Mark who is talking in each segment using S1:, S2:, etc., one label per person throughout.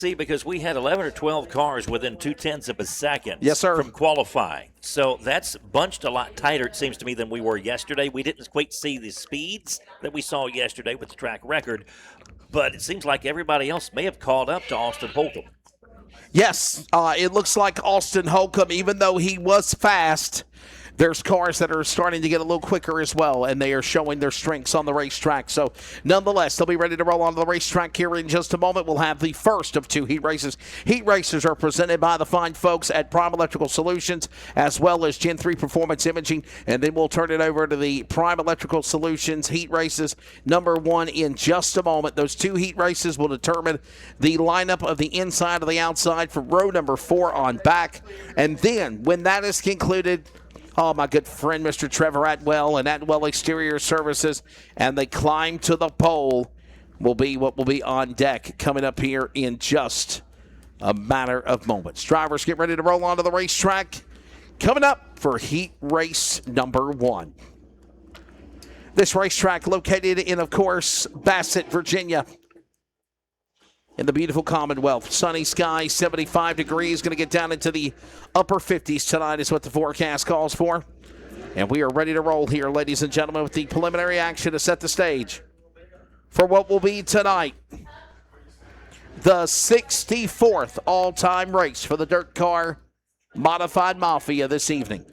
S1: See, because we had 11 or 12 cars within 0.2 of a second
S2: Yes, sir.
S1: from qualifying. So that's bunched a lot tighter, it seems to me, than we were yesterday. We didn't quite see the speeds that we saw yesterday with the track record, but it seems like everybody else may have caught up to Austin Holcomb.
S2: Yes, it looks like Austin Holcomb, even though he was fast, there's cars that are starting to get a little quicker as well, and they are showing their strengths on the racetrack. So, nonetheless, they'll be ready to roll onto the racetrack here in just a moment. We'll have the first of two heat races. Heat races are presented by the fine folks at Prime Electrical Solutions, as well as Gen 3 Performance Imaging, and then we'll turn it over to the Prime Electrical Solutions heat races number 1 in just a moment. Those two heat races will determine the lineup of the inside and the outside for row number 4 on back, and then when that is concluded, my good friend, Mr. Trevor Atwell and Atwell Exterior Services, and they climb to the pole will be what will be on deck coming up here in just a matter of moments. Drivers, get ready to roll onto the racetrack. Coming up for heat race number 1. This racetrack located in, of course, Bassett, Virginia, in the beautiful Commonwealth. Sunny skies, 75 degrees. Going to get down into the upper 50s tonight is what the forecast calls for. And we are ready to roll here, ladies and gentlemen, with the preliminary action to set the stage for what will be tonight the 64th all-time race for the DIRTcar Modified Mafia this evening.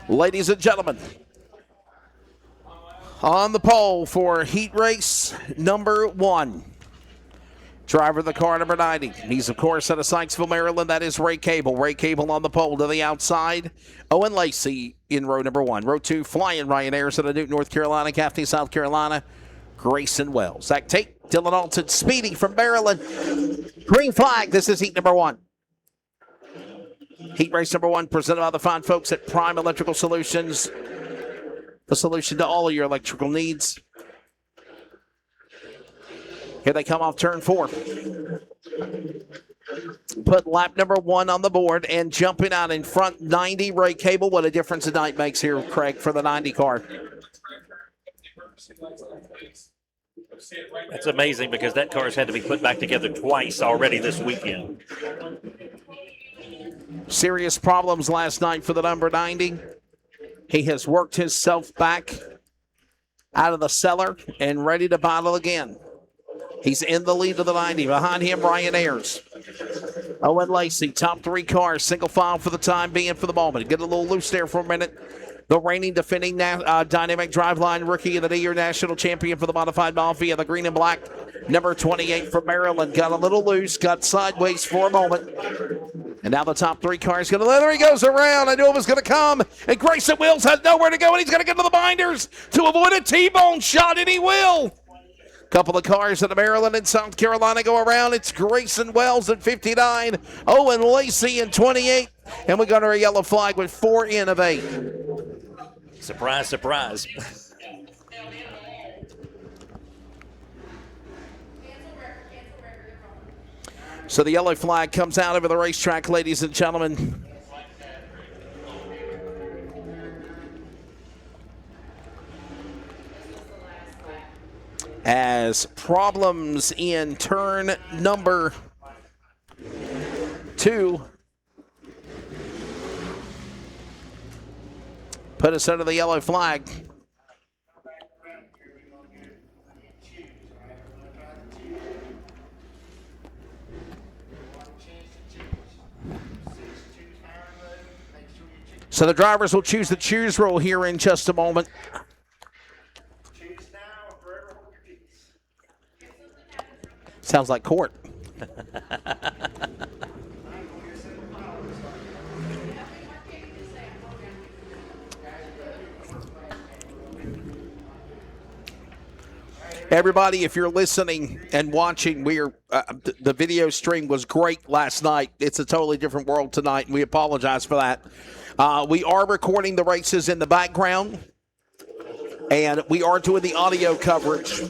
S2: Ladies and gentlemen, on the pole for heat race number 1, driver of the car, number 90. He's, of course, out of Sykesville, Maryland. That is Ray Cable. Ray Cable on the pole to the outside. Owen Lacey in row number 1. Row 2, Flying Ryan Ayers out of Newton, North Carolina. Gaffney, South Carolina. Grayson Wells. Zach Tate, Dylan Alton, Speedy from Maryland. Green flag. This is heat number 1. Heat race number 1 presented by the fine folks at Prime Electrical Solutions. The solution to all of your electrical needs. Here they come off turn 4. Put lap number 1 on the board and jumping out in front, 90, Ray Cable. What a difference a night makes here, Craig, for the 90 car.
S1: That's amazing because that car's had to be put back together twice already this weekend.
S2: Serious problems last night for the number 90. He has worked himself back out of the cellar and ready to battle again. He's in the lead of the 90. Behind him, Ryan Ayers. Owen Lacey, top 3 cars, single file for the time being for the moment. Get a little loose there for a minute. The reigning, defending Dynamic Driveline Rookie of the Year National Champion for the Modified Mafia, the green and black, number 28 from Maryland. Got a little loose, got sideways for a moment. And now the top 3 cars going to, there he goes around. I knew it was going to come. And Grayson Wills has nowhere to go, and he's going to get to the binders to avoid a T-bone shot, and he will. Couple of cars in Maryland and South Carolina go around. It's Grayson Wells at 59, Owen Lacey in 28, and we got our yellow flag with 4 in of 8.
S1: Surprise, surprise.
S2: So the yellow flag comes out over the racetrack, ladies and gentlemen. As problems in turn number 2 put us under the yellow flag. So the drivers will choose the choose roll here in just a moment. Sounds like court. Everybody, if you're listening and watching, the video stream was great last night. It's a totally different world tonight, and we apologize for that. We are recording the races in the background, and we are doing the audio coverage.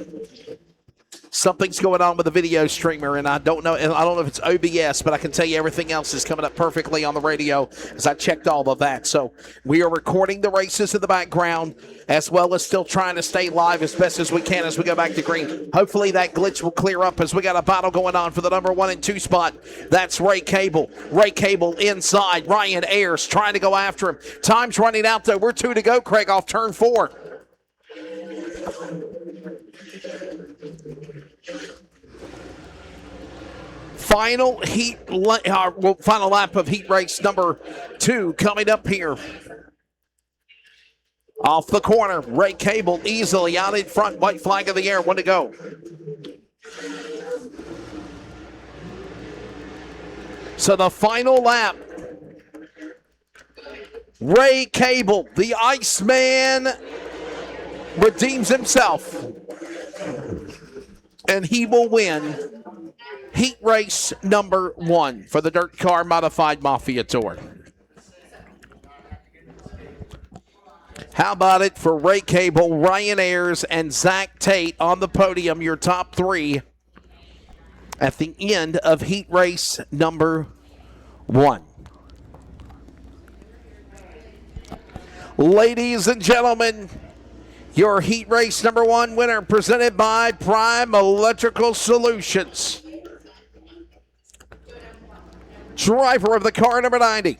S2: Something's going on with the video streamer, and I don't know if it's OBS, but I can tell you everything else is coming up perfectly on the radio as I checked all of that. So we are recording the races in the background, as well as still trying to stay live as best as we can as we go back to green. Hopefully that glitch will clear up as we got a battle going on for the number 1 and 2 spot. That's Ray Cable. Ray Cable inside. Ryan Ayers trying to go after him. Time's running out, though. We're 2 to go, Craig, off turn 4. Final lap of heat race number 2 coming up here. Off the corner, Ray Cable easily out in front. White flag of the air, 1 to go. So the final lap, Ray Cable, the Iceman, redeems himself, and he will win heat race number 1 for the DIRTcar Modified Mafia Tour. How about it for Ray Cable, Ryan Ayers, and Zach Tate on the podium, your top 3 at the end of heat race number 1. Ladies and gentlemen, your heat race number 1 winner presented by Prime Electrical Solutions. Driver of the car, number 90.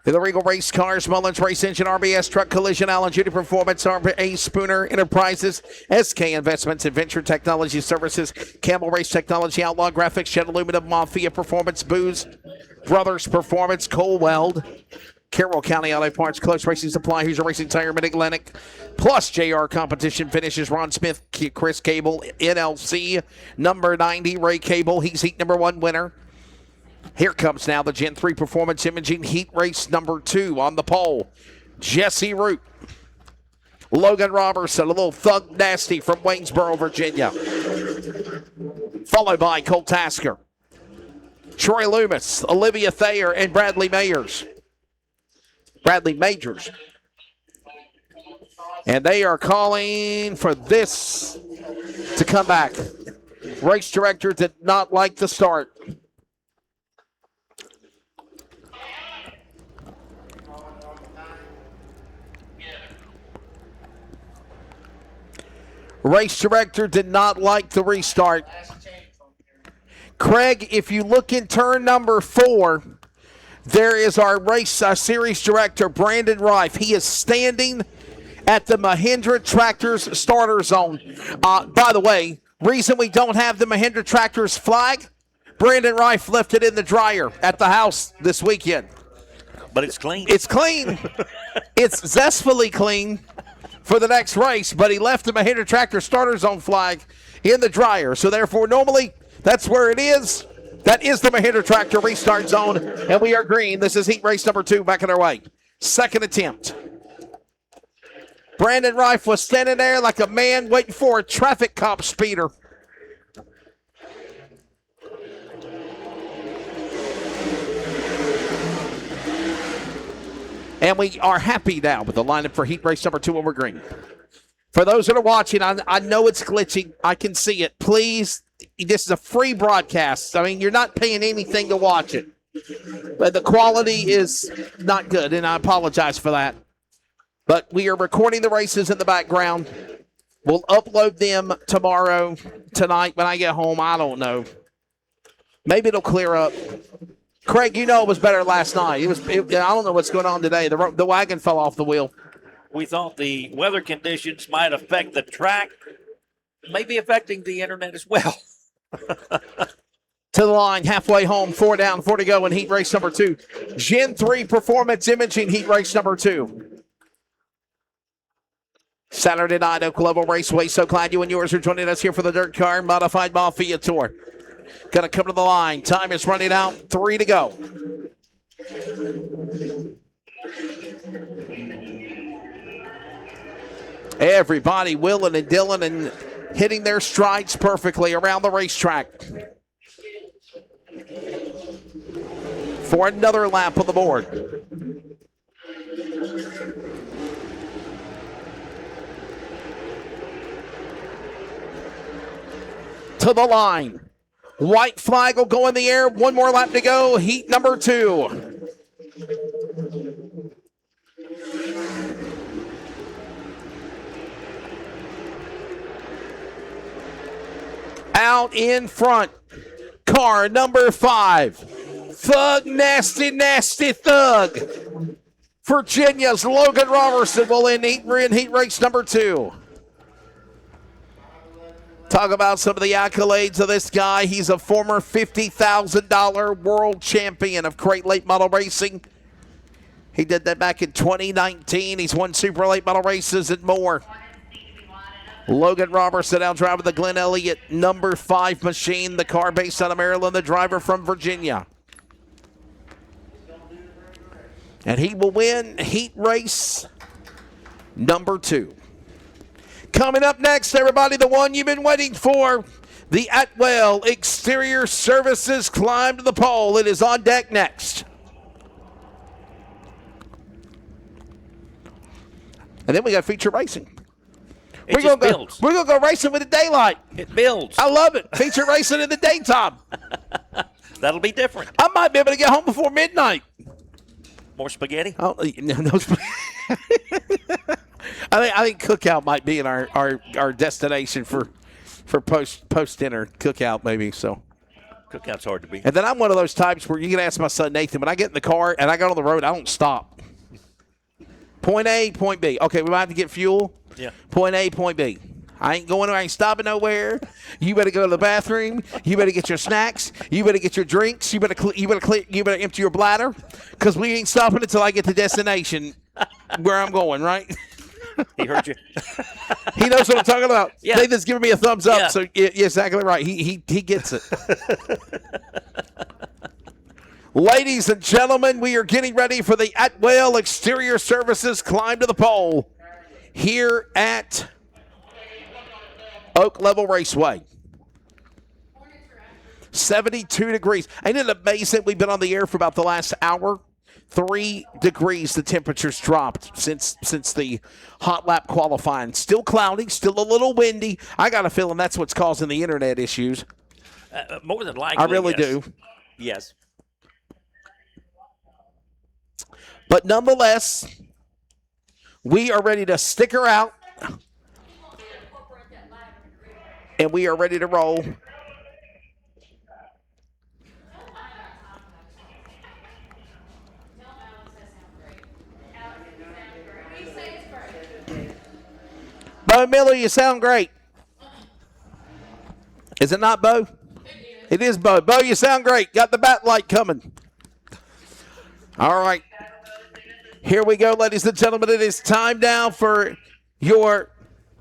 S2: The Regal Race Cars, Mullins Race Engine, RBS Truck Collision, Allen Judy Performance, A. Spooner Enterprises, SK Investments, Adventure Technology Services, Campbell Race Technology, Outlaw Graphics, Jet Aluminum, Mafia Performance, Booze Brothers Performance, Cole Weld, Carroll County Auto Parts, Close Racing Supply, Hoosier Racing Tire, Mid-Atlantic, plus JR Competition Finishes, Ron Smith, Chris Cable, NLC, number 90, Ray Cable, he's heat number 1 winner. Here comes now the Gen 3 Performance Imaging Heat Race number 2 on the pole. Jesse Root. Logan Robertson, a little Thug Nasty from Waynesboro, Virginia. Followed by Colt Tasker. Troy Loomis, Olivia Thayer, and Bradley Majors. And they are calling for this to come back. Race director did not like the start. Race director did not like the restart. Craig, if you look in turn number 4, there is our race series director, Brandon Reif. He is standing at the Mahindra Tractors starter zone. By the way, reason we don't have the Mahindra Tractors flag, Brandon Reif left it in the dryer at the house this weekend.
S1: But it's clean.
S2: It's clean. It's zestfully clean for the next race, but he left the Mahindra Tractor starter zone flag in the dryer. So therefore, normally, that's where it is. That is the Mahindra Tractor restart zone, and we are green. This is heat race number 2 back on our way. Second attempt. Brandon Reif was standing there like a man waiting for a traffic cop speeder. And we are happy now with the lineup for heat race number 2 and we're green. For those that are watching, I know it's glitching. I can see it. Please, this is a free broadcast. I mean, you're not paying anything to watch it. But the quality is not good, and I apologize for that. But we are recording the races in the background. We'll upload them tomorrow, tonight when I get home. I don't know. Maybe it'll clear up. Craig, you know it was better last night. I don't know what's going on today. The wagon fell off the wheel.
S1: We thought the weather conditions might affect the track, maybe affecting the internet as well.
S2: To the line, halfway home, 4 down, 4 to go in heat race number 2. Gen 3 Performance Imaging heat race number 2. Saturday night, Oklahoma Raceway. So glad you and yours are joining us here for the DIRTcar Modified Mafia Tour. Going to come to the line. Time is running out. 3 to go. Everybody willing and dealing and hitting their strides perfectly around the racetrack. For another lap on the board. to the line. White flag will go in the air. One more lap to go. Heat number 2. Out in front, car number 5. Thug, nasty, nasty thug. Virginia's Logan Robertson will in heat race number 2. Talk about some of the accolades of this guy. He's a former $50,000 world champion of crate late model racing. He did that back in 2019. He's won super late model races and more. Logan Robertson out driving the Glenn Elliott number 5 machine, the car based out of Maryland, the driver from Virginia. And he will win heat race number 2. Coming up next, everybody, the one you've been waiting for, the Atwell Exterior Services Climb to the Pole. It is on deck next. And then we got feature racing.
S1: It just builds.
S2: We're going to go racing with the daylight.
S1: It builds.
S2: I love it. Feature racing in the daytime.
S1: That'll be different.
S2: I might be able to get home before midnight.
S1: More spaghetti?
S2: Oh, no I think cookout might be in our destination for post dinner cookout maybe. So
S1: Cookout's hard to beat.
S2: And then I'm one of those types where you can ask my son Nathan, when I get in the car and I go on the road, I don't stop. Point A, point B. Okay, we might have to get fuel.
S1: Yeah.
S2: Point A, point B. I ain't stopping nowhere. You better go to the bathroom. You better get your snacks. You better get your drinks. You better empty your bladder, because we ain't stopping until I get to destination where I'm going. Right?
S1: He heard you.
S2: He knows what I'm talking about.
S1: Yeah.
S2: Nathan's giving me a thumbs up.
S1: Yeah.
S2: So yeah, exactly right. He gets it. Ladies and gentlemen, we are getting ready for the Atwell Exterior Services Climb to the Pole here at Oak Level Raceway. 72 degrees. Ain't it amazing? We've been on the air for about the last hour. 3 degrees the temperature's dropped since the hot lap qualifying. Still cloudy, still a little windy. I got a feeling that's what's causing the internet issues.
S1: More than likely,
S2: I really
S1: yes.
S2: do.
S1: Yes.
S2: But nonetheless, we are ready to stick her out. And we are ready to roll. Bo Miller, you sound great. Is it not, Bo? It is Bo. Bo, you sound great. Got the bat light coming. All right. Here we go, ladies and gentlemen. It is time now for your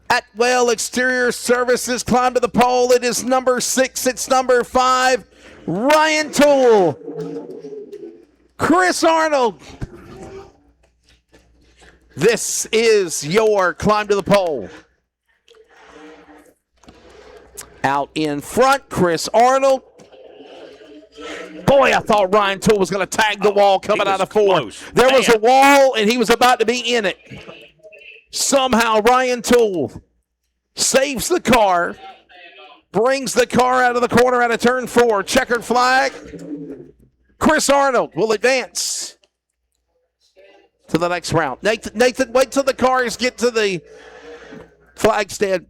S2: Atwell Exterior Services Climb to the Pole. It is number 6. It's number 5. Ryan Toole. Chris Arnold. This is your Climb to the Pole. Out in front, Chris Arnold. Boy, I thought Ryan Toole was going to tag the wall coming out of 4.
S1: Close.
S2: There was a wall, and he was about to be in it. Somehow, Ryan Toole saves the car, brings the car out of the corner out of turn 4. Checkered flag. Chris Arnold will advance to the next round. Nathan, wait till the cars get to the flag stand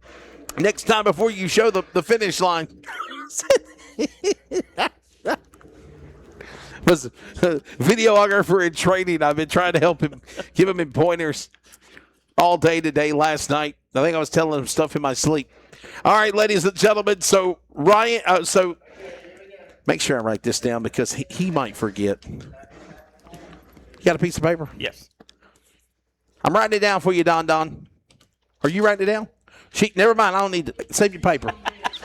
S2: next time before you show the finish line. Was a videographer in training. I've been trying to help him, give him pointers all day today, last night. I think I was telling him stuff in my sleep. All right, ladies and gentlemen. So Ryan, so make sure I write this down because he might forget. You got a piece of paper?
S1: Yes.
S2: I'm writing it down for you, Don. Are you writing it down? Never mind. I don't need to. Save your paper.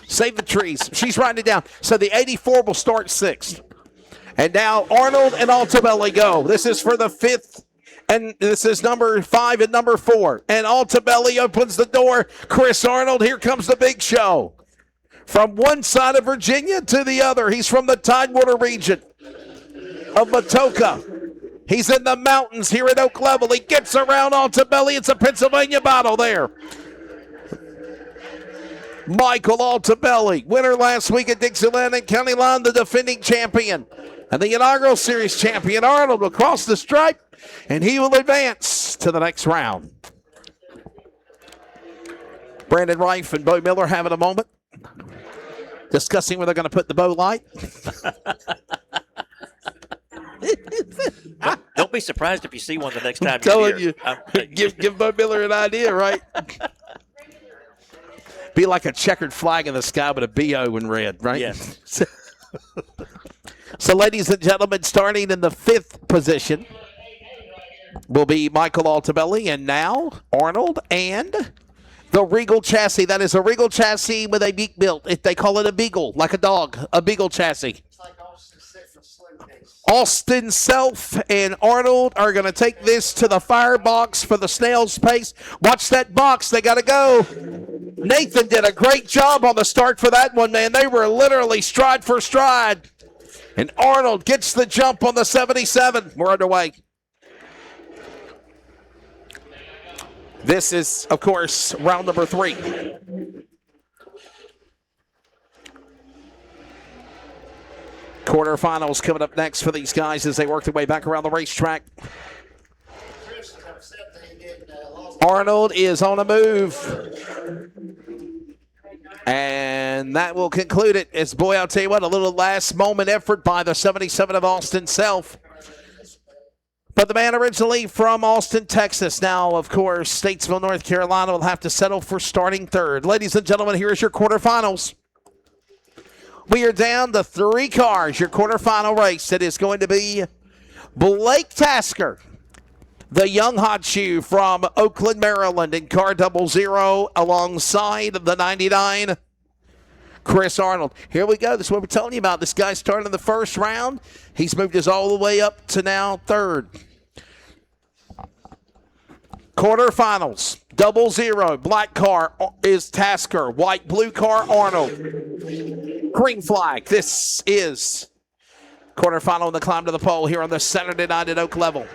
S2: Save the trees. She's writing it down. So the 84 will start 6th. And now Arnold and Altabelli go. This is for the 5th. And this is number 5 and number 4. And Altabelli opens the door. Chris Arnold, here comes the big show. From one side of Virginia to the other. He's from the Tidewater region of Matoka. He's in the mountains here at Oak Level. He gets around Altabelli. It's a Pennsylvania battle there. Michael Altabelli, winner last week at Dixieland and County Line, the defending champion. And the inaugural series champion, Arnold, will cross the stripe, and he will advance to the next round. Brandon Reif and Bo Miller having a moment, discussing where they're going to put the bow light.
S1: Don't be surprised if you see one the next time
S2: I'm telling
S1: you're
S2: you. Give Bo Miller an idea, right? Be like a checkered flag in the sky with a BO in red, right?
S1: Yes.
S2: So, ladies and gentlemen, starting in the 5th position will be Michael Altabelli, and now Arnold and the Regal chassis. That is a Regal chassis with a beak built. They call it a beagle, like a dog, a beagle chassis.
S3: It's like
S2: Austin Self and Arnold are going to take this to the firebox for the snail's pace. Watch that box. They got to go. Nathan did a great job on the start for that one, man. They were literally stride for stride. And Arnold gets the jump on the 77. We're underway. This is, of course, round number 3. Quarterfinals coming up next for these guys as they work their way back around the racetrack. Arnold is on a move. And that will conclude it. As boy, I'll tell you what, a little last moment effort by the 77 of Austin Self. But the man originally from Austin, Texas, now, of course, Statesville, North Carolina, will have to settle for starting 3rd. Ladies and gentlemen, here is your quarterfinals. We are down to 3 cars, your quarterfinal race. It is going to be Blake Tasker, the young hot shoe from Oakland, Maryland, in car 00, alongside the 99, Chris Arnold. Here we go. This is what we're telling you about. This guy started in the 1st round. He's moved us all the way up to now 3rd. Quarterfinals, 00. Black car is Tasker. White, blue car, Arnold. Green flag. This is quarterfinal in the climb to the pole here on the Saturday night at Oak Level.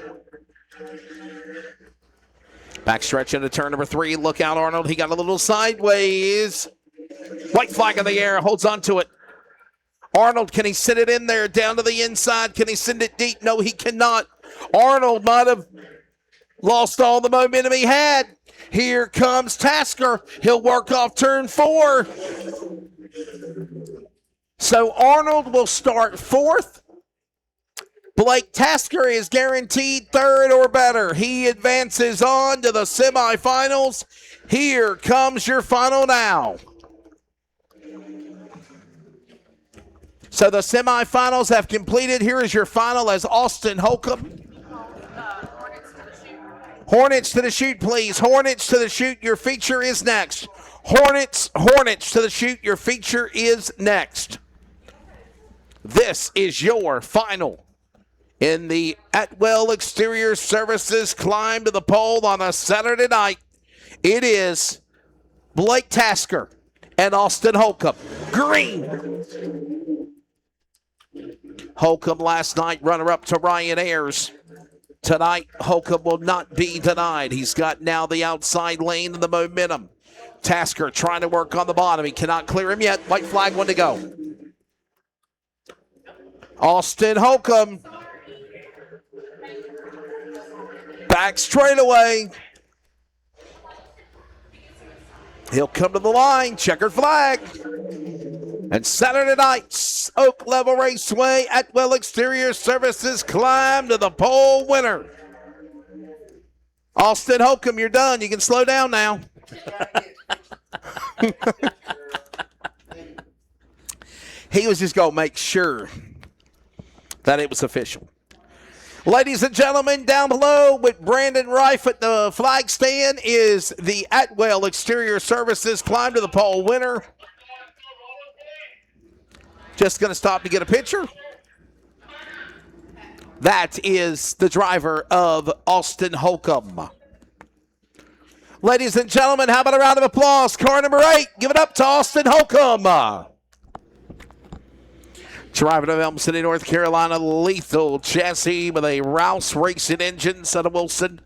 S2: Backstretch into turn number 3. Look out, Arnold. He got a little sideways. White flag in the air. Holds on to it. Arnold, can he sit it in there down to the inside? Can he send it deep? No, he cannot. Arnold might have lost all the momentum he had. Here comes Tasker. He'll work off turn 4. So Arnold will start 4th. Blake Tasker is guaranteed 3rd or better. He advances on to the semifinals. Here comes your final now. So the semifinals have completed. Here is your final as Austin Holcomb. Hornets to the chute, please. Hornets to the chute. Your feature is next. Hornets to the chute. Your feature is next. This is your final in the Atwell Exterior Services climb to the pole on a Saturday night. It is Blake Tasker and Austin Holcomb. Green. Holcomb last night, runner-up to Ryan Ayers. Tonight, Holcomb will not be denied. He's got now the outside lane and the momentum. Tasker trying to work on the bottom. He cannot clear him yet. White flag, 1 to go. Austin Holcomb. Back straightaway. He'll come to the line. Checkered flag. And Saturday night's Oak Level Raceway Atwell Exterior Services climb to the pole winner. Austin Holcomb, you're done. You can slow down now. He was just going to make sure that it was official. Ladies and gentlemen, down below with Brandon Reif at the flag stand is the Atwell Exterior Services climb to the pole winner. Just going to stop to get a picture. That is the driver of Austin Holcomb. Ladies and gentlemen, how about a round of applause? Car number 8, give it up to Austin Holcomb. Driving to Elm City, North Carolina, lethal chassis with a Rouse Racing engine, son of Wilson.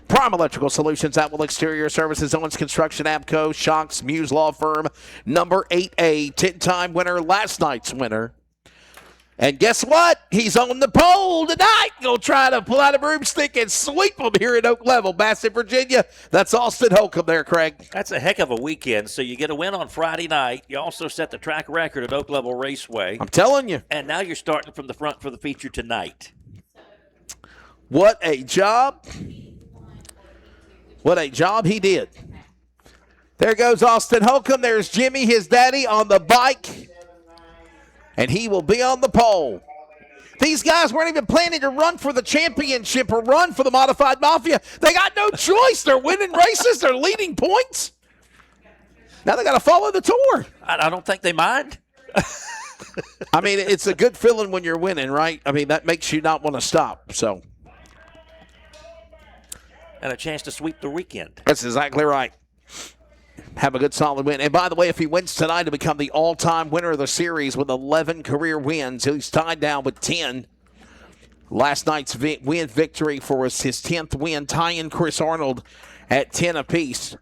S2: Prime Electrical Solutions, Atwell Exterior Services, Owens Construction, Abco, Shocks, Muse Law Firm, number 8A, 10-time winner, last night's winner. And guess what? He's on the pole tonight. Gonna try to pull out a broomstick and sweep them here at Oak Level, Bassett, Virginia. That's Austin Holcomb there, Craig.
S1: That's a heck of a weekend. So you get a win on Friday night. You also set the track record at Oak Level Raceway.
S2: I'm telling you.
S1: And now you're starting from the front for the feature tonight.
S2: What a job. What a job he did. There goes Austin Holcomb. There's Jimmy, his daddy, on the bike. And he will be on the pole. These guys weren't even planning to run for the championship or run for the Modified Mafia. They got no choice. They're winning races. They're leading points. Now they got to follow the tour.
S1: I don't think they mind.
S2: I mean, it's a good feeling when you're winning, right? I mean, that makes you not want to stop. So,
S1: and a chance to sweep the weekend.
S2: That's exactly right. Have a good solid win. And by the way, if he wins tonight to become the all-time winner of the series with 11 career wins, he's tied down with 10. Last night's win victory for his 10th win, tying Chris Arnold at 10 apiece.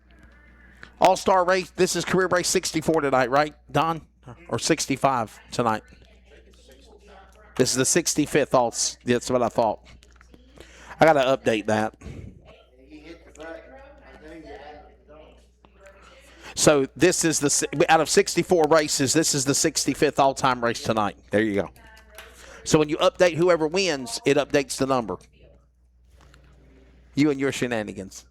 S2: All-star race, this is career race 64 tonight, right, Don? Or 65 tonight? This is the 65th. That's what I thought. I got to update that. So this is out of 64 races, this is the 65th all-time race tonight. There you go. So when you update whoever wins, it updates the number. You and your shenanigans.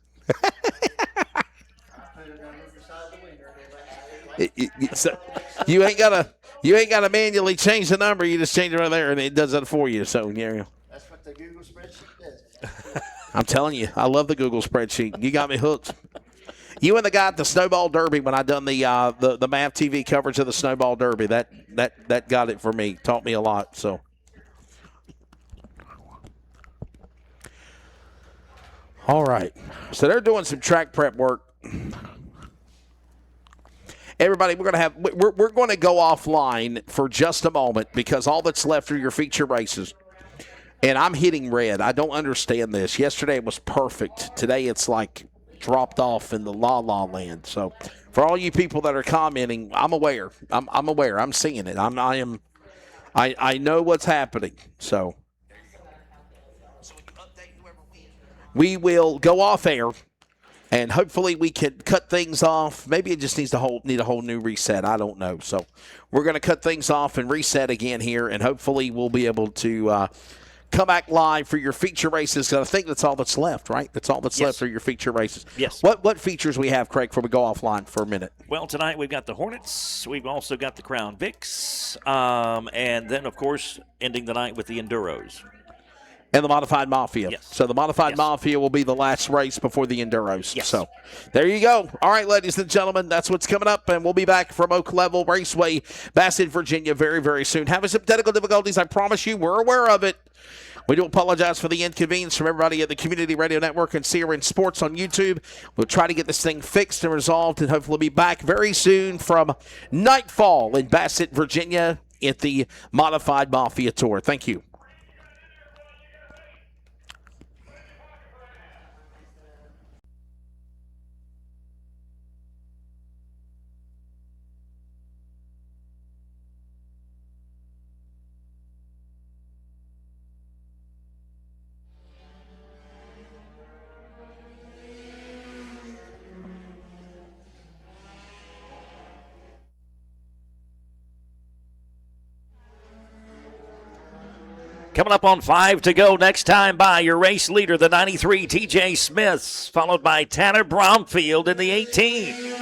S2: So you ain't gotta manually change the number. You just change it right there, and it does it for you. So yeah.
S3: That's what the Google spreadsheet does.
S2: I'm telling you, I love the Google spreadsheet. You got me hooked. You and the guy at the Snowball Derby, when I done the MAV TV coverage of the Snowball Derby, that got it for me. Taught me a lot. So, all right. So they're doing some track prep work. Everybody, we're going to go offline for just a moment because all that's left are your feature races. And I'm hitting red. I don't understand this. Yesterday it was perfect. Today it's like dropped off in the la land. So for all you people that are commenting, I'm aware. I'm aware. I'm seeing it. I know what's happening. So we will go off air, and hopefully we can cut things off. Maybe it just need a whole new reset. I don't know. So we're going to cut things off and reset again here, and hopefully we'll be able to come back live for your feature races. I think that's all that's left, right? That's all that's left for your feature races.
S1: Yes.
S2: What features we have, Craig, before we go offline for a minute?
S1: Well, tonight we've got the Hornets. We've also got the Crown Vics. And then, of course, ending the night with the Enduros.
S2: And the Modified Mafia.
S1: Yes.
S2: So the Modified Mafia will be the last race before the Enduros.
S1: Yes.
S2: So there you go. All right, ladies and gentlemen, that's what's coming up, and we'll be back from Oak Level Raceway, Bassett, Virginia, very, very soon. Having some technical difficulties, I promise you, we're aware of it. We do apologize for the inconvenience from everybody at the Community Radio Network and CRN Sports on YouTube. We'll try to get this thing fixed and resolved and hopefully be back very soon from Nightfall in Bassett, Virginia at the Modified Mafia Tour. Thank you.
S1: Coming up on 5 to go next time by your race leader, the 93 TJ Smiths, followed by Tanner Bromfield in the 18.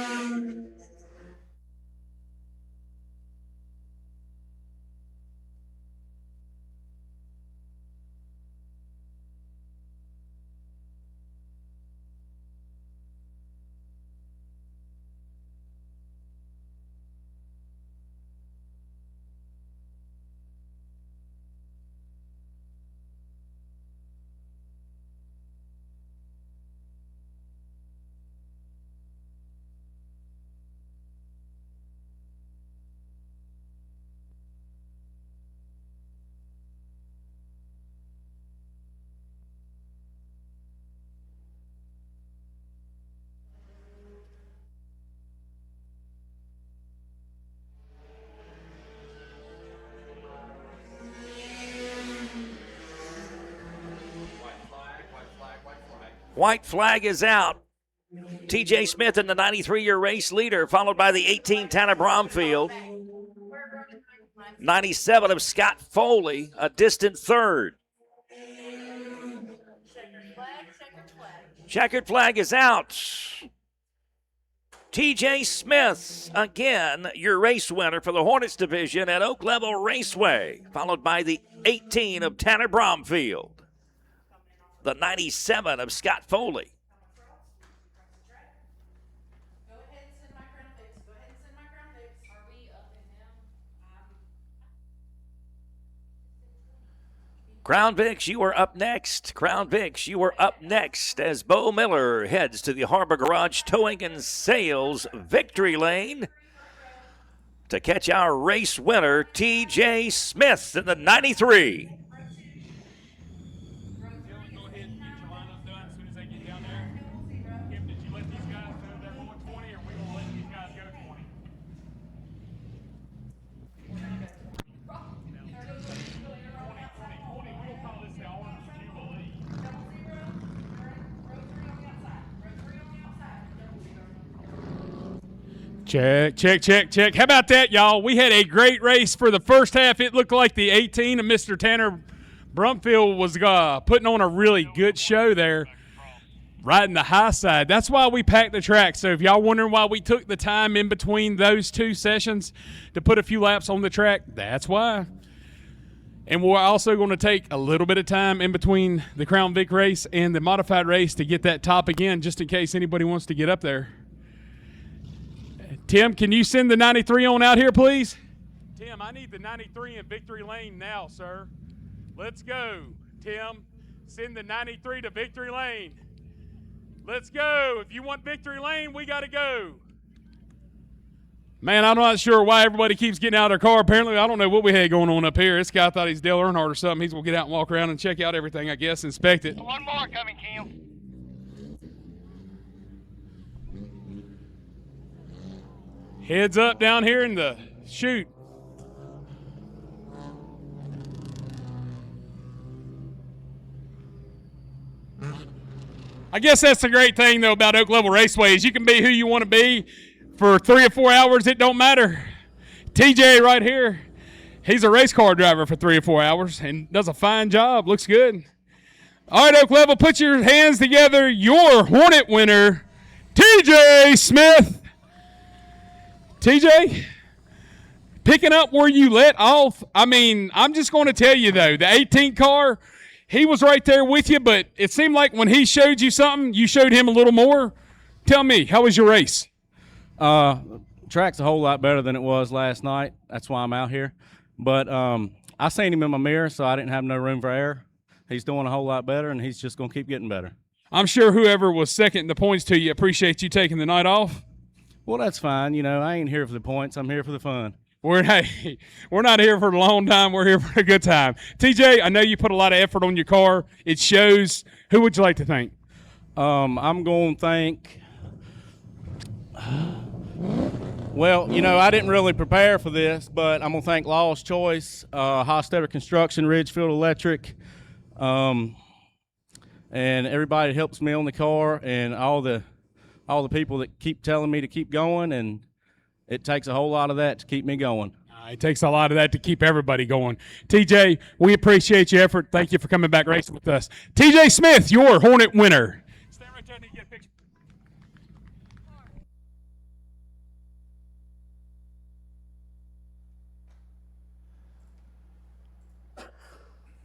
S1: White flag is out. TJ Smith in the 93-year race leader, followed by the 18 Tanner Bromfield. 97 of Scott Foley, a distant third. Checkered flag is out. TJ Smith, again, your race winner for the Hornets division at Oak Level Raceway, followed by the 18 of Tanner Bromfield, the 97 of Scott Foley. Crown Vics, you are up next. Crown Vics, you are up next as Bo Miller heads to the Harbor Garage Towing and Sales victory lane to catch our race winner, TJ Smith, in the 93.
S4: Check, check, check, check. How about that, y'all? We had a great race for the first half. It looked like the 18 of Mr. Tanner Brumfield was putting on a really good show there, riding the high side. That's why we packed the track. So if y'all wondering why we took the time in between those two sessions to put a few laps on the track, that's why. And we're also going to take a little bit of time in between the Crown Vic race and the modified race to get that top again, just in case anybody wants to get up there. Tim, can you send the 93 on out here, please? Tim, I need the 93 in victory lane now, sir. Let's go, Tim. Send the 93 to victory lane. Let's go. If you want victory lane, we got to go. Man, I'm not sure why everybody keeps getting out of their car. Apparently, I don't know what we had going on up here. This guy thought he's Dale Earnhardt or something. He's going to get out and walk around and check out everything, I guess, inspect it.
S5: One more coming, Kim.
S4: Heads up down here in the chute. I guess that's the great thing, though, about Oak Level Raceway is you can be who you want to be for 3 or 4 hours. It don't matter. TJ right here, he's a race car driver for 3 or 4 hours and does a fine job. Looks good. All right, Oak Level, put your hands together. Your Hornet winner, TJ Smith. TJ, picking up where you let off, I mean, I'm just going to tell you, though, the 18 car, he was right there with you, but it seemed like when he showed you something, you showed him a little more. Tell me, how was your race?
S6: Track's a whole lot better than it was last night. That's why I'm out here. But I seen him in my mirror, so I didn't have no room for error. He's doing a whole lot better, and he's just going to keep getting better.
S4: I'm sure whoever was second in the points to you appreciates you taking the night off.
S6: Well, that's fine. You know, I ain't here for the points. I'm here for the fun.
S4: We're not here for a long time. We're here for a good time. TJ, I know you put a lot of effort on your car. It shows. Who would you like to thank?
S6: I'm going to thank well, you know, I didn't really prepare for this, but I'm going to thank Law's Choice, Hostetter Construction, Ridgefield Electric, and everybody that helps me on the car, and all the people that keep telling me to keep going, and it takes a whole lot of that to keep me going.
S4: It takes a lot of that to keep everybody going. TJ, we appreciate your effort. Thank you for coming back racing with us. TJ Smith, your Hornet winner. Stand right there and get a picture.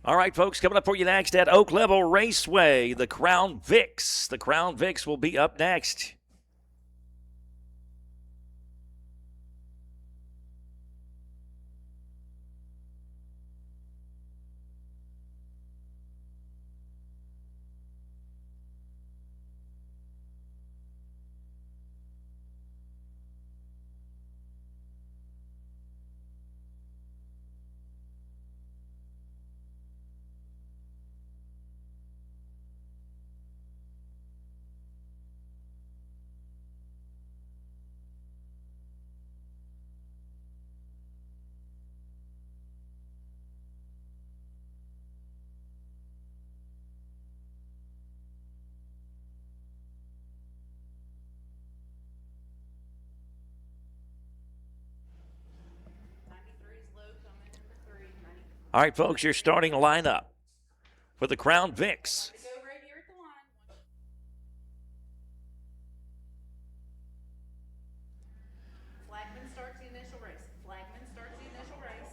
S1: All right, folks, coming up for you next at Oak Level Raceway, the Crown Vics. The Crown Vics will be up next. All right, folks, your starting lineup for the Crown Vics.
S5: Go right here at the line. Flagman starts the initial race. Flagman starts the initial race.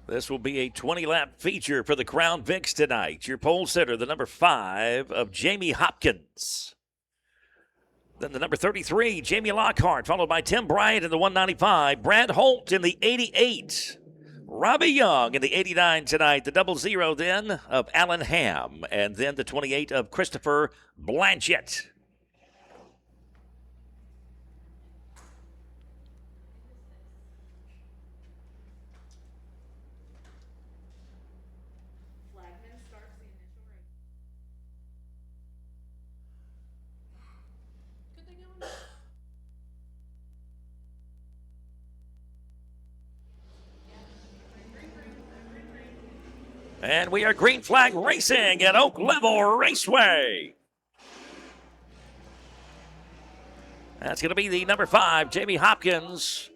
S1: This will be a 20-lap feature for the Crown Vics tonight. Your pole sitter, the number 5 of Jamie Hopkins. Then the number 33, Jamie Lockhart, followed by Tim Bryant in the 195, Brad Holt in the 88, Robbie Young in the 89 tonight, the 00 then of Alan Ham, and then the 28 of Christopher Blanchett.
S5: Flagman starts the initial race. Good thing going.
S1: And we are green flag racing at Oak Level Raceway. That's going to be the number 5, Jamie Hopkins.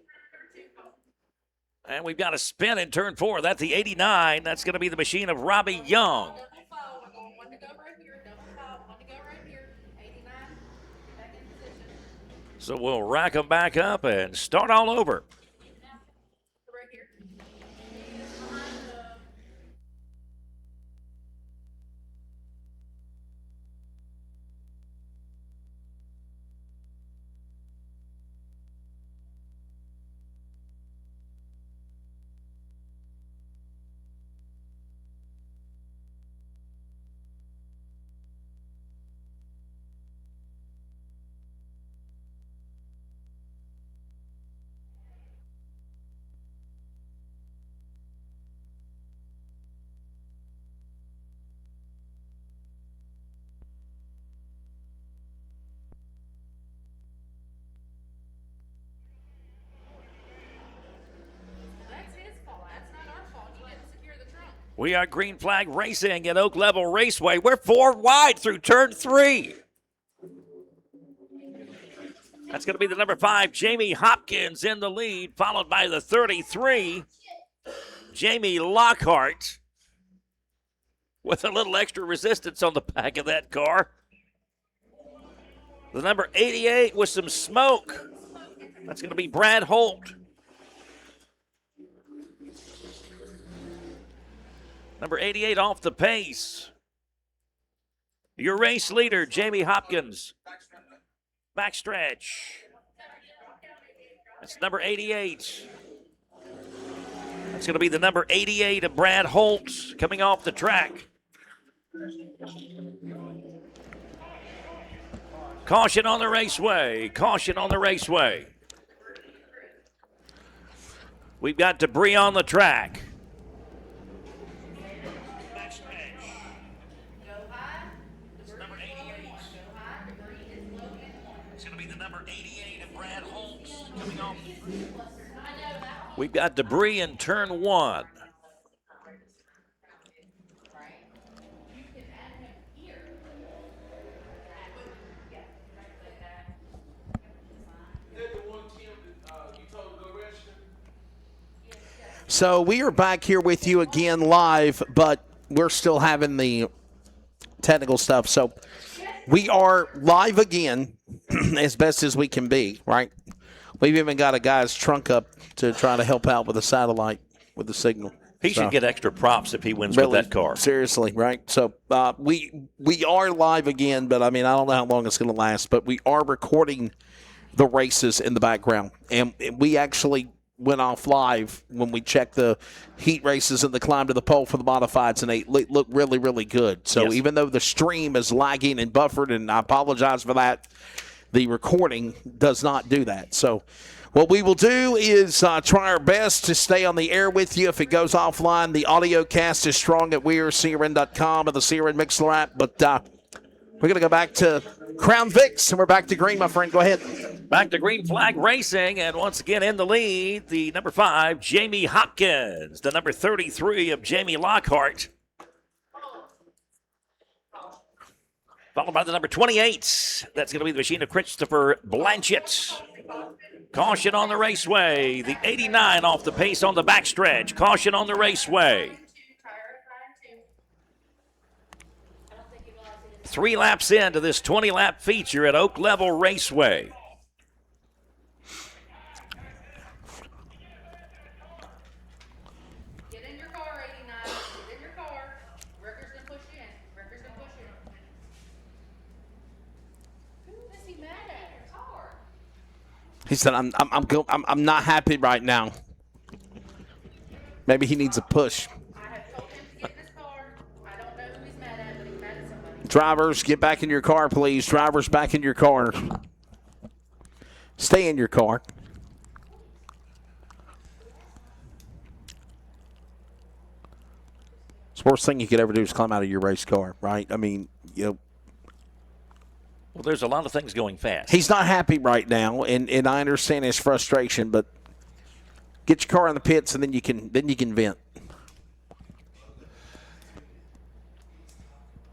S1: And we've got a spin in turn 4. That's the 89. That's going to be the machine of Robbie Young.
S5: Double foul. We're going one to go right here. Double foul. One to go right here. 89. Get back in position.
S1: So we'll rack them back up and start all over.
S5: Right here. Behind the That's his fault. That's not our fault. You didn't secure the trunk.
S1: We are green flag racing at Oak Level Raceway. We're 4 wide through turn 3. That's going to be the number 5, Jamie Hopkins in the lead, followed by the 33, Jamie Lockhart, with a little extra resistance on the back of that car. The number 88 with some smoke. That's going to be Brad Holt. Number 88 off the pace. Your race leader, Jamie Hopkins. Backstretch. That's number 88. That's going to be the number 88 of Brad Holt coming off the track. Caution on the raceway. Caution on the raceway. We've got debris on the track.
S5: Go high.
S1: It's number 88.
S5: Go high. Debris is low in one.
S1: It's going to be the number 88 of Brad Holt coming off. We've got debris in turn 1.
S5: You can add him here.
S2: So we are back here with you again live, but we're still having the technical stuff. So we are live again as best as we can be, right? We've even got a guy's trunk up to try to help out with the satellite with the signal.
S1: He should get extra props if he wins
S2: Really,
S1: with that car.
S2: Seriously, right? So we are live again, but I mean, I don't know how long it's going to last, but we are recording the races in the background. And we actually went off live when we checked the heat races and the climb to the pole for the modifieds, and they look really, really good. So
S1: Yes.
S2: even though the stream is lagging and buffered, and I apologize for that, the recording does not do that. So what we will do is try our best to stay on the air with you. If it goes offline, the audio cast is strong at wearecrn.com and the CRN Mixler app. But we're going to go back to Crown Vics, and we're back to green, my friend. Go ahead.
S1: Back to green flag racing, and once again in the lead, the number 5, Jamie Hopkins, the number 33 of Jamie Lockhart, followed by the number 28. That's going to be the machine of Christopher Blanchett. Caution on the raceway. The 89 off the pace on the backstretch. Caution on the raceway. 3 laps into this 20-lap feature at Oak Level Raceway.
S5: Get in your car, 89. Get in your car. Wrecker's gonna push you in. Wrecker's gonna push you in. Who is he mad at? Your car.
S2: He said, I'm not happy right now. Maybe he needs a push.
S5: I have told him to get in his car. I don't know who he's mad at, but he's mad at somebody.
S2: Drivers, get back in your car, please. Drivers, back in your car. Stay in your car. It's the worst thing you could ever do is climb out of your race car, right? I mean, you know.
S1: Well, there's a lot of things going fast.
S2: He's not happy right now, and I understand his frustration, but get your car in the pits and then you can vent.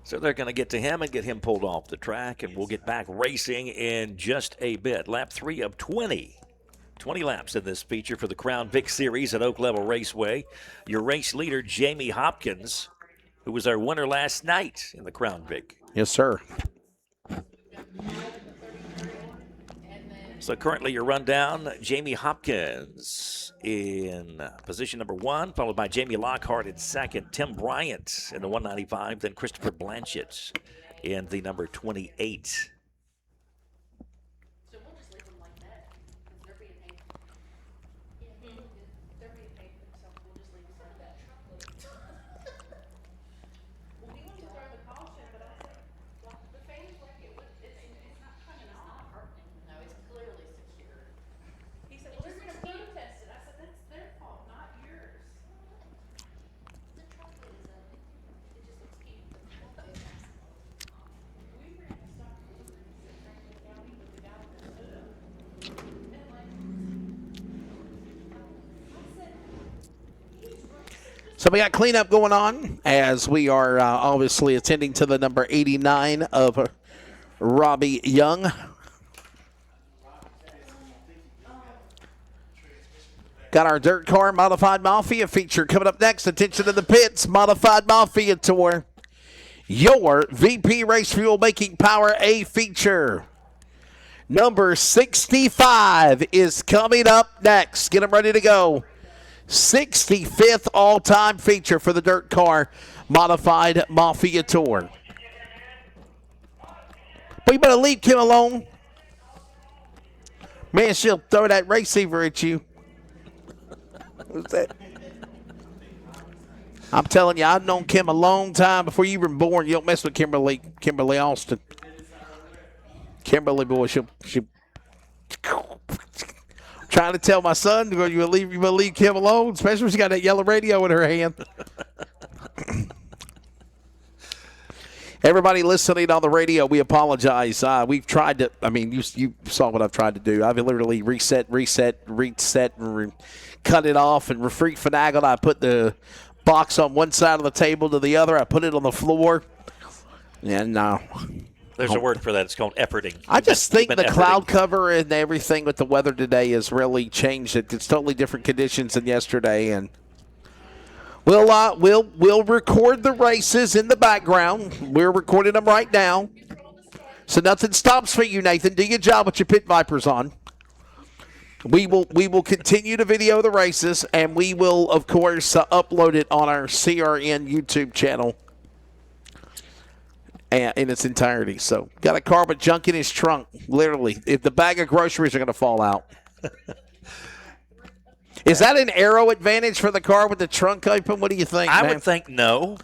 S1: So they're going to get to him and get him pulled off the track, and we'll get back racing in just a bit. Lap 3 of 20. 20 laps in this feature for the Crown Vic Series at Oak Level Raceway. Your race leader, Jamie Hopkins, who was our winner last night in the Crown Vic.
S2: Yes, sir.
S1: So currently your rundown, Jamie Hopkins in position number 1, followed by Jamie Lockhart in second, Tim Bryant in the 195, then Christopher Blanchett in the number 28.
S5: So we'll just leave them like that. Because they're being paid. They're being paid for themselves. We'll just leave them like that. Well, he went to throw the caution, but I said, well, the fans like it. It's not coming off. No, it's clearly secure. He said, well, they're going to protest it. I said, that's their fault, not yours. The truck is up. It just looks cute. We ran a stop in Franklin County with the guy with the hood up. And like, I said, he's racing.
S2: So we got cleanup going on as we are obviously attending to the number 89 of Robbie Young. Got our dirt car Modified Mafia feature coming up next. Attention to the pits, Modified Mafia Tour. Your VP Race Fuel Making Power A feature. Number 65 is coming up next. Get them ready to go. 65th all-time feature for the dirt car Modified Mafia Tour. But you better leave Kim alone. Man, she'll throw that receiver at you. What's that? I'm telling you, I've known Kim a long time before you were born. You don't mess with Kimberly Austin. Kimberly, boy, she trying to tell my son, you will leave Kim alone, especially when she got that yellow radio in her hand. Everybody listening on the radio, we apologize. We've tried to, I mean, you saw what I've tried to do. I've literally reset, and cut it off and finagled. I put the box on one side of the table to the other. I put it on the floor. And
S1: There's a word for that. It's called efforting.
S2: I just think the
S1: efforting.
S2: cloud cover and everything with the weather today has really changed it. It's totally different conditions than yesterday, and we'll record the races in the background. We're recording them right now, so nothing stops for you, Nathan. Do your job with your pit vipers on. We will continue to video the races, and we will, of course, upload it on our CRN YouTube channel in its entirety. So, got a car with junk in his trunk, literally. If the bag of groceries are going to fall out. Is that an aero advantage for the car with the trunk open? What do you think,
S1: I
S2: man?
S1: would think no,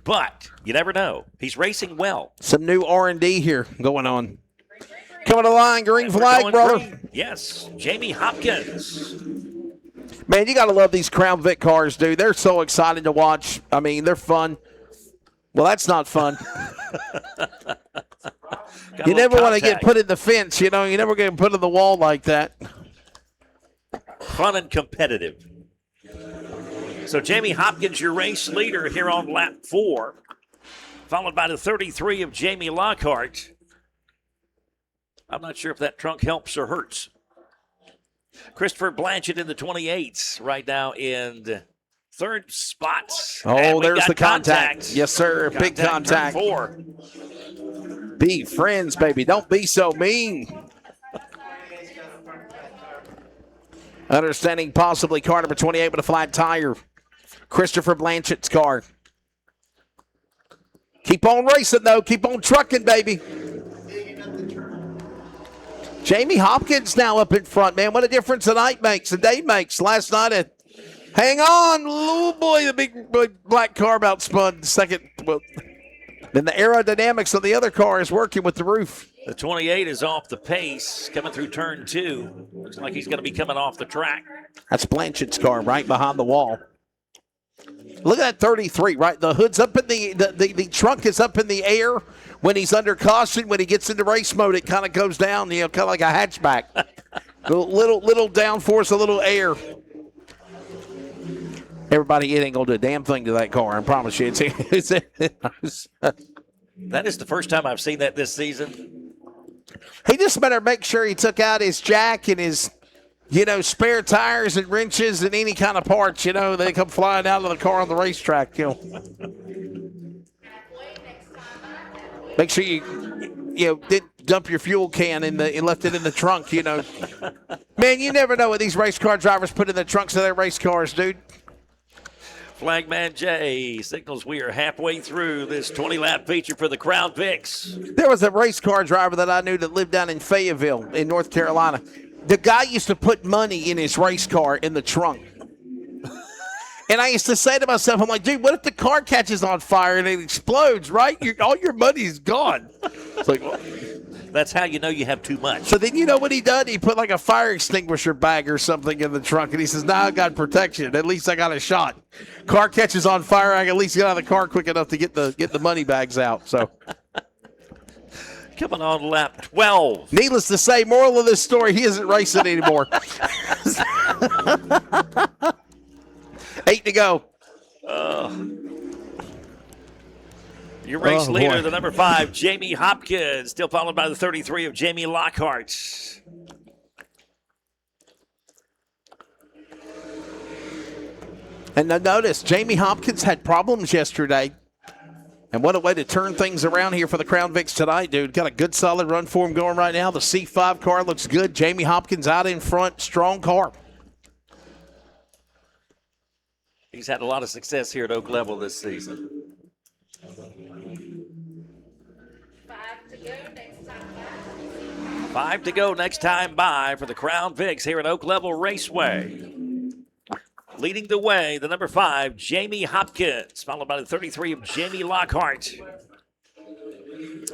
S1: but you never know. He's racing well.
S2: Some new R&D here going on. Coming to the line, green flag, brother.
S1: Green. Yes, Jamie Hopkins.
S2: Man, you got to love these Crown Vic cars, dude. They're so exciting to watch. I mean, they're fun. Well, that's not fun. You never want to get put in the fence, you know. You never get put in the wall like that.
S1: Fun and competitive. So Jamie Hopkins, your race leader here on lap 4, followed by the 33 of Jamie Lockhart. I'm not sure if that trunk helps or hurts. Christopher Blanchett in the 28s right now in third spot.
S2: Oh, there's the contact. Yes, sir. Big contact.
S1: 4.
S2: Be friends, baby. Don't be so mean. Understanding possibly car number 28 with a flat tire. Christopher Blanchett's car. Keep on racing, though. Keep on trucking, baby. Jamie Hopkins now up in front, man. What a difference the night makes, the day makes. Last night, hang on, oh boy, the big black car about spun second. Well, then the aerodynamics of the other car is working with the roof.
S1: The 28 is off the pace, coming through turn 2. Looks like he's going to be coming off the track.
S2: That's Blanchett's car right behind the wall. Look at that 33, right? The hood's up in the trunk is up in the air when he's under caution. When he gets into race mode, it kind of goes down, kind of like a hatchback. little downforce, a little air. Everybody, it ain't going to do a damn thing to that car, I promise you.
S1: That is the first time I've seen that this season.
S2: He just better make sure he took out his jack and his, spare tires and wrenches and any kind of parts, they come flying out of the car on the racetrack, Make sure you didn't dump your fuel can and left it in the trunk, Man, you never know what these race car drivers put in the trunks of their race cars, dude.
S1: Flagman Jay signals we are halfway through this 20-lap feature for the Crown Vics.
S2: There was a race car driver that I knew that lived down in Fayetteville in North Carolina. The guy used to put money in his race car in the trunk. And I used to say to myself, I'm like, dude, what if the car catches on fire and it explodes, right? All your money's gone. It's like, well,
S1: that's how you know you have too much.
S2: so then you know what he done? He put like a fire extinguisher bag or something in the trunk, and he says, now I got protection. At least I got a shot. Car catches on fire, I can at least get out of the car quick enough to get the money bags out. So
S1: Coming on lap 12.
S2: needless to say, moral of this story, he isn't racing anymore. 8 to go.
S1: Your race
S2: Oh,
S1: leader,
S2: boy.
S1: the number 5, Jamie Hopkins, still followed by the 33 of Jamie Lockhart.
S2: And now notice, Jamie Hopkins had problems yesterday. And what a way to turn things around here for the Crown Vics tonight, dude. Got a good, solid run for him going right now. The C5 car looks good. Jamie Hopkins out in front. Strong car.
S1: He's had a lot of success here at Oak Level this season. 5 to go next time by for the Crown Vics here at Oak Level Raceway. Leading the way, the number 5, Jamie Hopkins, followed by the 33 of Jamie Lockhart.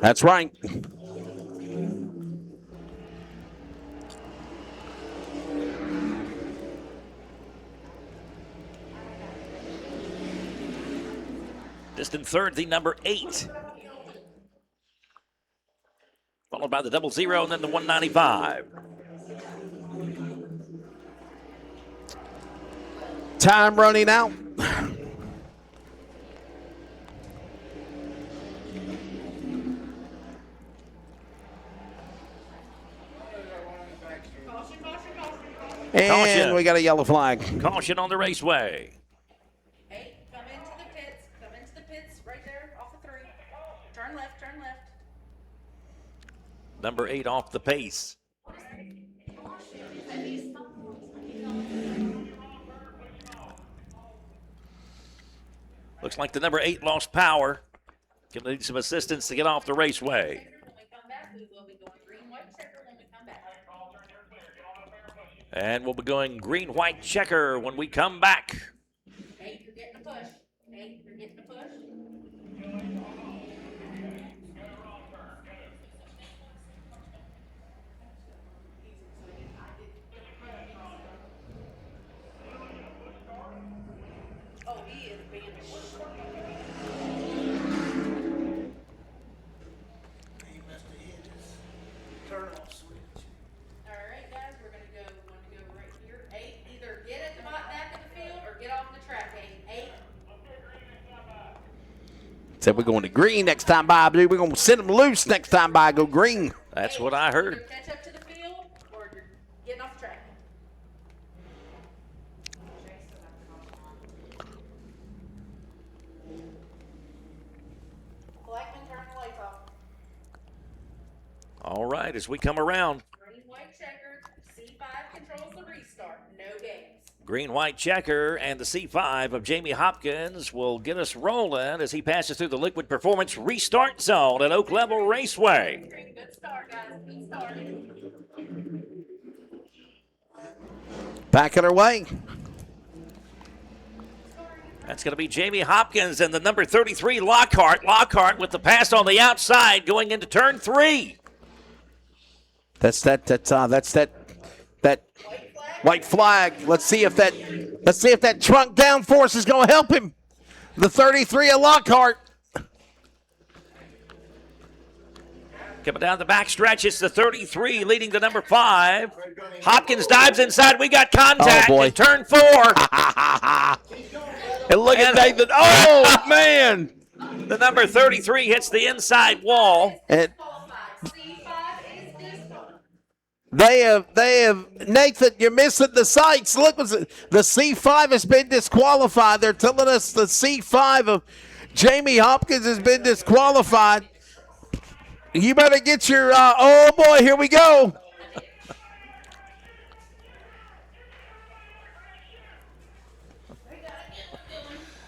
S2: That's right.
S1: Distant third, the number 8. Followed by the 00 and then the 195.
S2: Time running out. And
S1: Caution.
S2: we got a yellow flag.
S1: Caution on the raceway.
S5: Hey, come into the pits. Come into the pits right there off the 3. Turn left, turn left.
S1: Number 8 off the pace. Looks like the number 8 lost power. Gonna need some assistance to get off the raceway.
S5: When we come back, we will be going green, white checker when we come back.
S1: And we'll be going green, white checker when we come back.
S5: Hey, you're getting a push. Hey, you're getting a push. Oh, he is being
S3: He must have hit his turn-off switch.
S5: All right, guys, we're gonna go right here. 8, either get at the back of the field or get off the track. 8.
S2: Said we're going to green next time by, dude. We're going to send them loose next time by. Go green.
S1: That's what I heard.
S5: Either catch up to the field or you're getting off the track. Blackman, turn the lights off.
S1: right, as we come around.
S5: Green, white checker, C5 controls the restart. No games.
S1: Green, white checker, and the C5 of Jamie Hopkins will get us rolling as he passes through the Liquid Performance restart zone at Oak Level Raceway.
S5: Green, good start, guys. Good start.
S2: Back on her way.
S1: That's going to be Jamie Hopkins and the number 33 Lockhart. Lockhart with the pass on the outside going into turn 3.
S2: That's that white flag. Let's see if that trunk down force is going to help him. The 33 of Lockhart.
S1: Coming down the back stretch, it's the 33 leading the number 5. Hopkins dives inside. We got contact in turn 4.
S2: And look at Nathan. Oh, man.
S1: The number 33 hits the inside wall.
S2: And
S5: C5 is disqualified.
S2: they have, Nathan, you're missing the sights. Look, the C5 has been disqualified. They're telling us the C5 of Jamie Hopkins has been disqualified. You better get your, oh boy, here we go.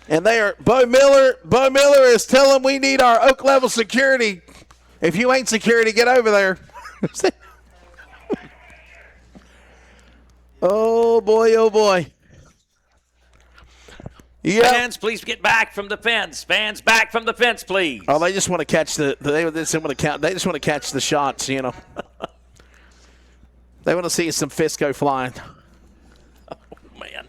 S2: And they are, Bo Miller is telling we need our Oak Level security. If you ain't security, get over there. Oh boy, oh boy. Yeah.
S1: Fans, please get back from the fence. Fans, back from the fence, please.
S2: Oh, they just want to catch they just want to catch the shots, you know. They want to see some fists go flying.
S1: Oh, man.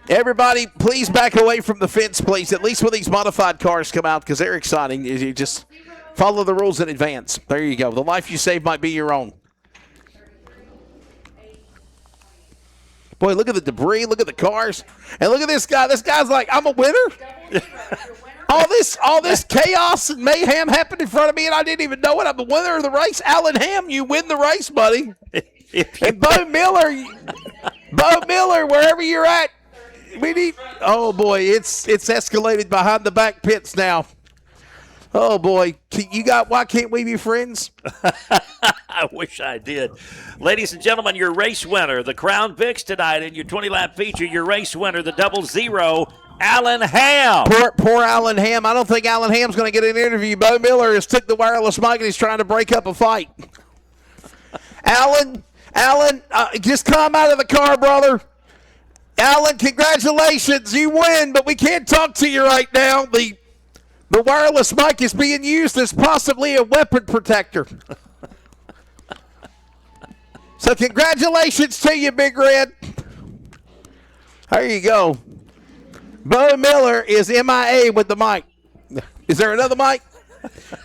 S2: Everybody, please back away from the fence, please. At least when these modified cars come out, because they're exciting. You just follow the rules in advance. There you go. The life you save might be your own. Boy, look at the debris. Look at the cars. And look at this guy. This guy's like, I'm a winner. all this chaos and mayhem happened in front of me, and I didn't even know it. I'm the winner of the race. Alan Ham, you win the race, buddy. And Bo Miller, wherever you're at, we need. Oh boy, it's escalated behind the back pits now. Oh boy, why can't we be friends?
S1: I wish I did. Ladies and gentlemen, your race winner, the Crown Vics tonight in your 20-lap feature, your race winner, the 00, Alan Ham.
S2: Poor Alan Ham. I don't think Alan Ham's going to get an interview. Bo Miller has took the wireless mic and he's trying to break up a fight. Alan, just come out of the car, brother. Alan, congratulations. You win, but we can't talk to you right now. The wireless mic is being used as possibly a weapon protector. So congratulations to you, Big Red. There you go. Bo Miller is MIA with the mic. Is there another mic?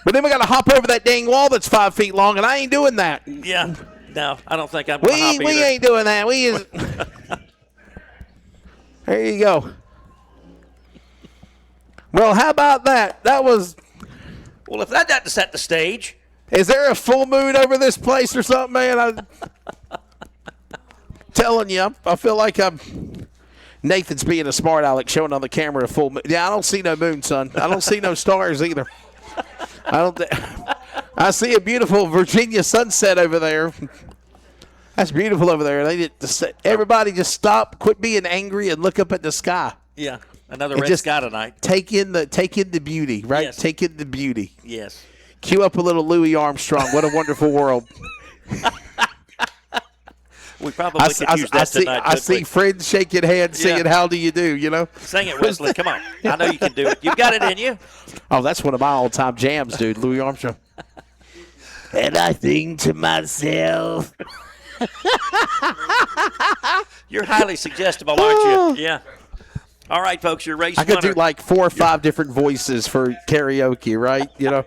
S2: But then we got to hop over that dang wall that's 5 feet long, and I ain't doing that.
S1: Yeah. No, I don't think I'm going to hop either.
S2: We ain't doing that. There you go. Well, how about that? That was.
S1: Well, if that doesn't set the stage.
S2: Is there a full moon over this place or something, man? I'm telling you, I feel like Nathan's being a smart aleck, showing on the camera a full moon. Yeah, I don't see no moon, son. I don't see no stars either. I see a beautiful Virginia sunset over there. That's beautiful over there. Everybody just stop, quit being angry, and look up at the sky.
S1: Yeah, another red sky tonight.
S2: Take in the beauty, right?
S1: Yes.
S2: Take in the beauty.
S1: Yes.
S2: Cue up a little Louis Armstrong. What a wonderful world.
S1: We probably could use that tonight.
S2: I see friends shaking hands, saying, "How do you do?" You know.
S1: Sing it, Wesley. Come on. I know you can do it. You've got it in you.
S2: Oh, that's one of my all-time jams, dude. Louis Armstrong. And I think to myself.
S1: You're highly suggestible, aren't you? Yeah. All right, folks, your race
S2: I could
S1: winner.
S2: do like 4 or 5 different voices for karaoke, right? You know.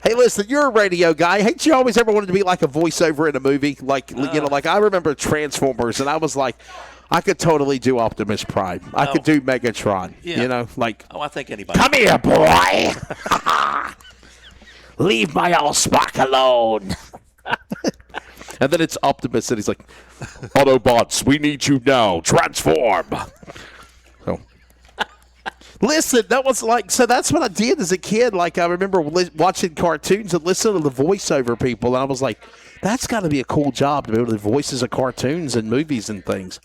S2: Hey, listen, you're a radio guy. Ain't you always ever wanted to be like a voiceover in a movie? Like, like I remember Transformers, and I was like, I could totally do Optimus Prime. I could do Megatron.
S1: Yeah.
S2: You know, like.
S1: Oh, I think anybody.
S2: Come here, boy. Leave my Allspark alone. And then it's Optimus, and he's like, Autobots, we need you now. Transform. So Listen, that was like, so that's what I did as a kid. Like, I remember watching cartoons and listening to the voiceover people, and I was like, that's got to be a cool job to be able to do voices of cartoons and movies and things.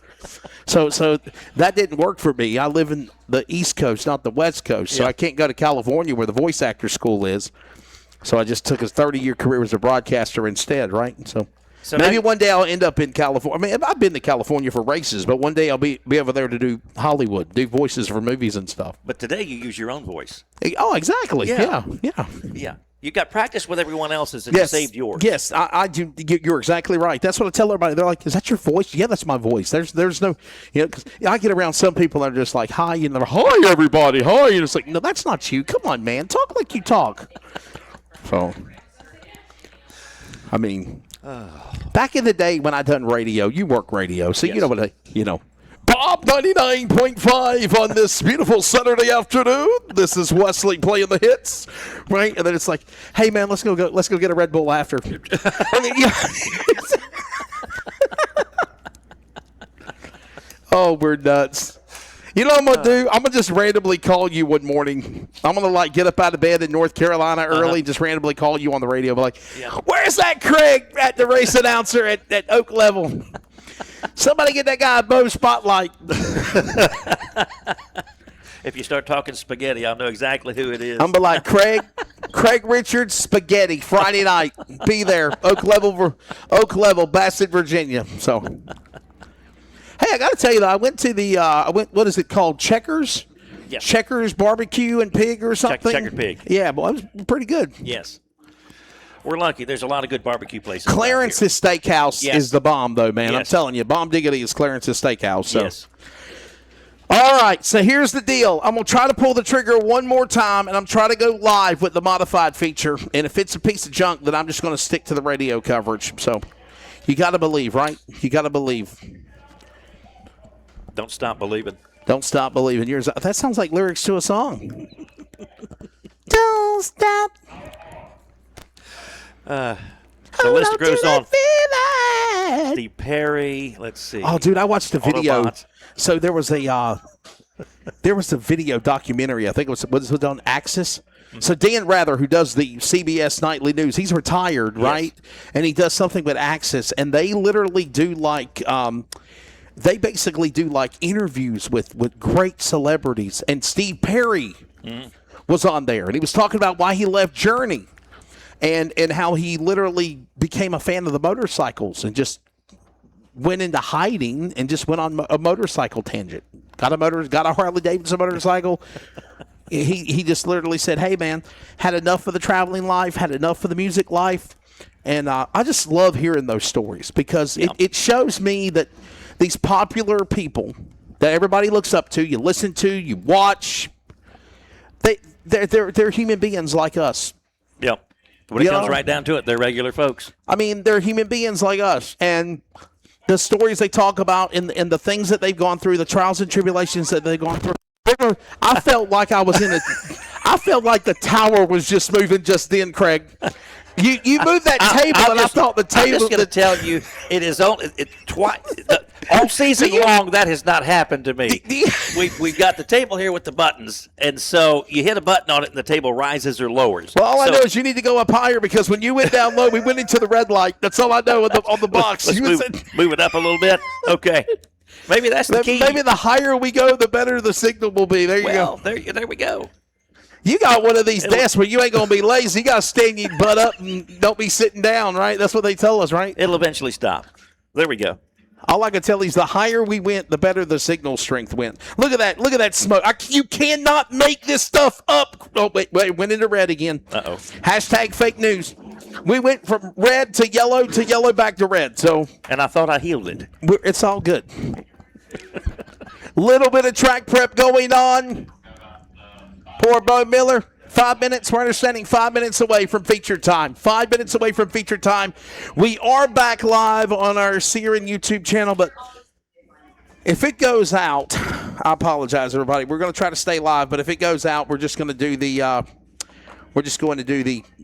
S2: So that didn't work for me. I live in the East Coast, not the West Coast, so I can't go to California where the voice actor school is. So I just took a 30-year career as a broadcaster instead, right? So maybe one day I'll end up in California. I mean, I've been to California for races, but one day I'll be over there to do Hollywood, do voices for movies and stuff.
S1: But today you use your own voice.
S2: Oh, exactly. Yeah.
S1: You got practice with everyone else's and you saved yours.
S2: Yes, I do. You're exactly right. That's what I tell everybody. They're like, "Is that your voice?" Yeah, that's my voice. There's no, because I get around some people that are just like, "Hi," and they're, "Hi, everybody, hi," and it's like, no, that's not you. Come on, man, talk like you talk. So, I mean, back in the day when I done radio, you work radio, so you know what Bob 99.5 on this beautiful Saturday afternoon. This is Wesley playing the hits, right? And then it's like, hey man, let's go get a Red Bull after. I mean, oh, we're nuts. You know what I'm gonna do? I'm gonna just randomly call you one morning. I'm gonna get up out of bed in North Carolina early, just randomly call you on the radio, be like, "Where's that Craig at the race announcer at Oak Level? Somebody get that guy a Bo spotlight."
S1: If you start talking spaghetti, I'll know exactly who it is.
S2: I'm like, Craig Richards spaghetti Friday night. Be there, Oak Level, Bassett, Virginia. So, hey, I got to tell you though, I went to what is it called? Checkers.
S1: Yes.
S2: Checkers barbecue and pig or something.
S1: Checkered pig.
S2: Yeah, well, it was pretty good.
S1: Yes. We're lucky. There's a lot of good barbecue places.
S2: Clarence's Steakhouse is the bomb, though, man.
S1: Yes.
S2: I'm telling you, bomb diggity is Clarence's Steakhouse. So.
S1: Yes.
S2: All right, so here's the deal. I'm going to try to pull the trigger one more time, and I'm trying to go live with the modified feature. And if it's a piece of junk, then I'm just going to stick to the radio coverage. So you got to believe, right? You got to believe.
S1: Don't stop believing.
S2: Don't stop believing. That sounds like lyrics to a song. Don't stop.
S1: The list goes on. Steve Perry. Let's see.
S2: Oh, dude, I watched the video.
S1: Autobots.
S2: So there was a video documentary. I think it was on Axis. So Dan Rather, who does the CBS Nightly News, he's retired, right? And he does something with Axis, and they literally do they basically do interviews with great celebrities. And Steve Perry was on there, and he was talking about why he left Journey. And how he literally became a fan of the motorcycles and just went into hiding and just went on a motorcycle tangent. Got a Harley Davidson motorcycle. He just literally said, "Hey man, had enough of the traveling life, had enough of the music life," and I just love hearing those stories because it shows me that these popular people that everybody looks up to, you listen to, you watch, they're human beings like us.
S1: Yep. When it comes right down to it, they're regular folks.
S2: I mean, they're human beings like us. And the stories they talk about and the things that they've gone through, the trials and tribulations that they've gone through. I felt like I felt like the tower was just moving just then, Craig. You moved that table, and I thought the table.
S1: I'm just going to tell you, it is only twice. All season long, that has not happened to me. We've got the table here with the buttons, and so you hit a button on it, and the table rises or lowers.
S2: Well, all I know is you need to go up higher because when you went down low, we went into the red light. That's all I know on the box.
S1: Let's move it up a little bit. Okay. Maybe that's the key.
S2: Maybe the higher we go, the better the signal will be. There you go.
S1: There we go.
S2: You got one of these desks where you ain't going to be lazy. You got to stand your butt up and don't be sitting down, right? That's what they tell us, right?
S1: It'll eventually stop. There we go.
S2: All I can tell you is the higher we went, the better the signal strength went. Look at that. Look at that smoke. You cannot make this stuff up. Oh, wait. Went into red again.
S1: Uh-oh.
S2: Hashtag fake news. We went from red to yellow back to red. So,
S1: and I thought I healed it.
S2: It's all good. Little bit of track prep going on. Poor Bo Miller. 5 minutes. We're understanding 5 minutes away from feature time. 5 minutes away from feature time. We are back live on our Sear and YouTube channel, but if it goes out, I apologize, everybody. We're going to try to stay live, but if it goes out, we're just going to do the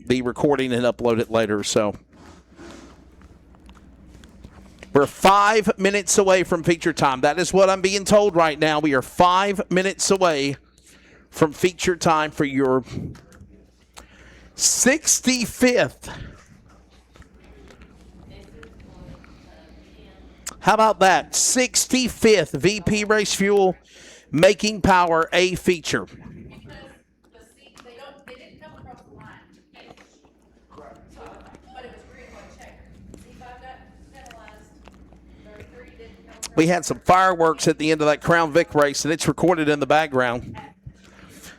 S2: the recording and upload it later. So we're 5 minutes away from feature time. That is what I'm being told right now. We are 5 minutes away from feature time for your 65th. How about that? 65th VP Race Fuel Making Power A feature.
S5: Because they didn't come across the line. So, but it was green, white, checker. C5 got penalized. 33 didn't come across.
S2: We had some fireworks at the end of that Crown Vic race, and it's recorded in the background.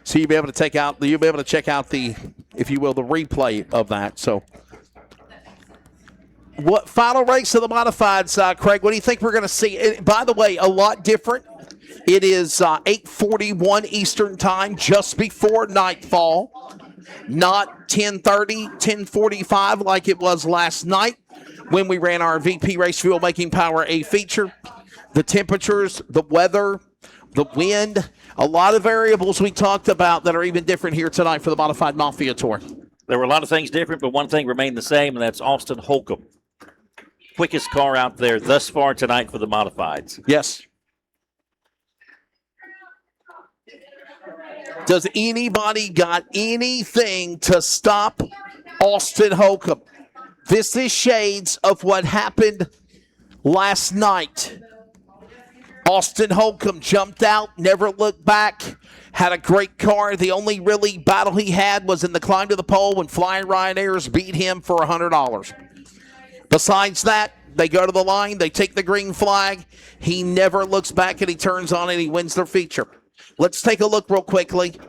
S2: So you'll be able to check out the, if you will, the replay of that. So, what final race of the modifieds, Craig? What do you think we're going to see? By the way, a lot different. It is 8:41 Eastern Time, just before nightfall. Not 10:30, 10:45 like it was last night when we ran our VP Race Fuel Making Power A feature. The temperatures, the weather, the wind, a lot of variables we talked about that are even different here tonight for the Modified Mafia Tour.
S1: There were a lot of things different, but one thing remained the same, and that's Austin Holcomb. Quickest car out there thus far tonight for the modifieds.
S2: Yes. Does anybody got anything to stop Austin Holcomb? This is shades of what happened last night. Austin Holcomb jumped out, never looked back, had a great car. The only really battle he had was in the climb to the pole when Flying Ryanair's beat him for $100. Besides that, they go to the line, they take the green flag. He never looks back, and he turns on and he wins their feature. Let's take a look real quickly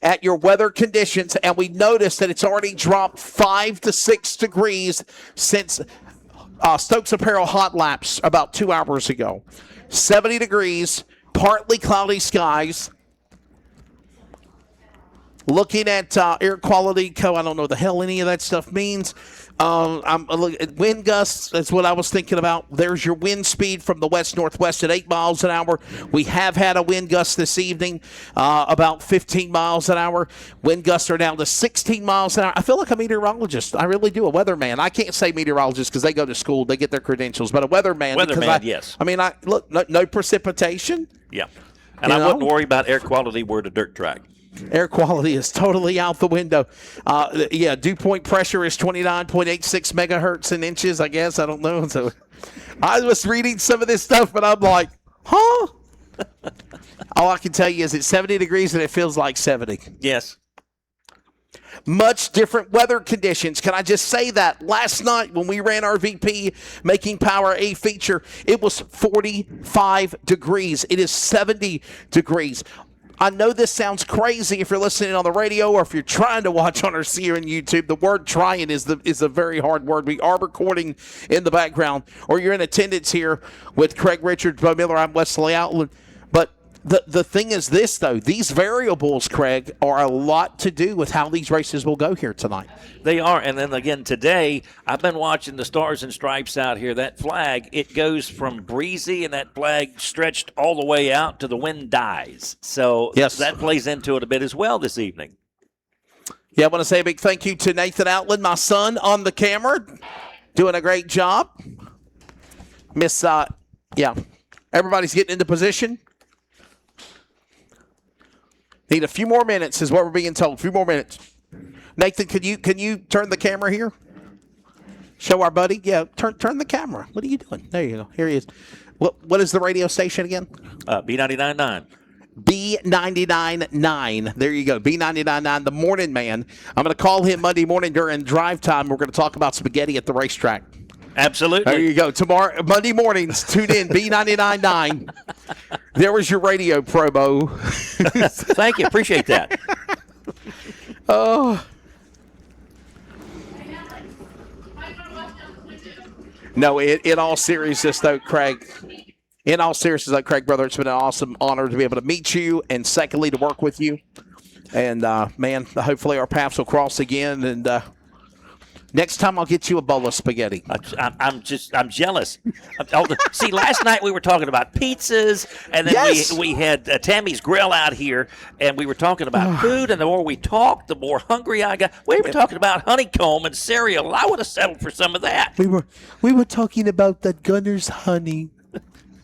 S2: at your weather conditions, and we notice that it's already dropped 5 to 6 degrees since Stokes Apparel hot laps about 2 hours ago. 70 degrees, partly cloudy skies. Looking at air quality, I don't know what the hell any of that stuff means. I'm looking at wind gusts. That's what I was thinking about. There's your wind speed from the west-northwest at 8 miles an hour. We have had a wind gust this evening, about 15 miles an hour. Wind gusts are down to 16 miles an hour. I feel like a meteorologist. I really do. A weatherman. I can't say meteorologist because they go to school. They get their credentials. But a weatherman.
S1: Yes.
S2: I mean, look, no precipitation.
S1: Yeah. And I wouldn't worry about air quality were it a dirt track.
S2: Air quality is totally out the window. Dew point pressure is 29.86 megahertz in inches, I guess. I don't know. So I was reading some of this stuff, but I'm like, huh? All I can tell you is it's 70 degrees and it feels like 70.
S1: Yes.
S2: Much different weather conditions. Can I just say that? Last night when we ran our VP Making Power A feature, it was 45 degrees. It is 70 degrees. I know this sounds crazy if you're listening on the radio or if you're trying to watch on or see here on YouTube. The word trying is a very hard word. We are recording in the background, or you're in attendance here with Craig Richards, Bo Miller. I'm Wesley Outland. But the thing is this, though. These variables, Craig, are a lot to do with how these races will go here tonight.
S1: They are. And then again today, I've been watching the Stars and Stripes out here. That flag, it goes from breezy, and that flag stretched all the way out to the wind dies. So
S2: yes,
S1: that plays into it a bit as well this evening.
S2: Yeah, I want to say a big thank you to Nathan Outland, my son, on the camera, doing a great job. Everybody's getting into position. Need a few more minutes is what we're being told. A few more minutes. Nathan, can you turn the camera here? Show our buddy. Yeah, turn the camera. What are you doing? There you go. Here he is. What is the radio station again?
S1: B99.9.
S2: B99.9. There you go. B99.9, the morning man. I'm going to call him Monday morning during drive time. We're going to talk about spaghetti at the racetrack.
S1: Absolutely.
S2: There you go. Tomorrow, Monday mornings, tune in, B99.9. There was your radio promo.
S1: Thank you. Appreciate that.
S2: Oh. No, in all seriousness, though, Craig. In all seriousness, though, Craig, brother, it's been an awesome honor to be able to meet you, and secondly, to work with you. And, man, hopefully our paths will cross again, and next time I'll get you a bowl of spaghetti.
S1: I'm jealous. See, last night we were talking about pizzas, and then we had Tammy's Grill out here, and we were talking about food, and the more we talked, the more hungry I got. We were talking about honeycomb and cereal. I would have settled for some of that.
S2: We were talking about that Gunner's honey.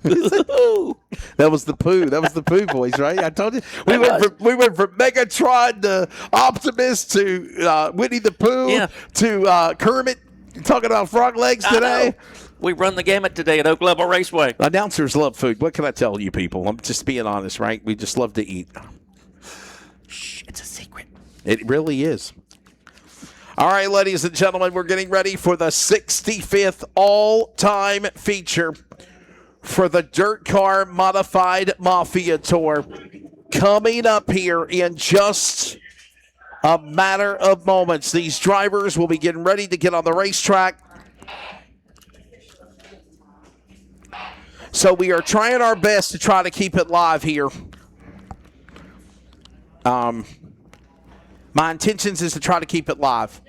S2: That was the poo. That was the poo voice, right? I told you. We went from Megatron to Optimus to Winnie the Pooh to Kermit. Talking about frog legs today.
S1: We run the gamut today at Oak Level Raceway.
S2: Announcers love food. What can I tell you people? I'm just being honest, right? We just love to eat.
S1: Shh, it's a secret.
S2: It really is. All right, ladies and gentlemen, we're getting ready for the 65th all-time feature for the DIRTcar Modified Mafia Tour. Coming up here in just a matter of moments. These drivers will be getting ready to get on the racetrack. So we are trying our best to try to keep it live here. My intentions is to try to keep it live.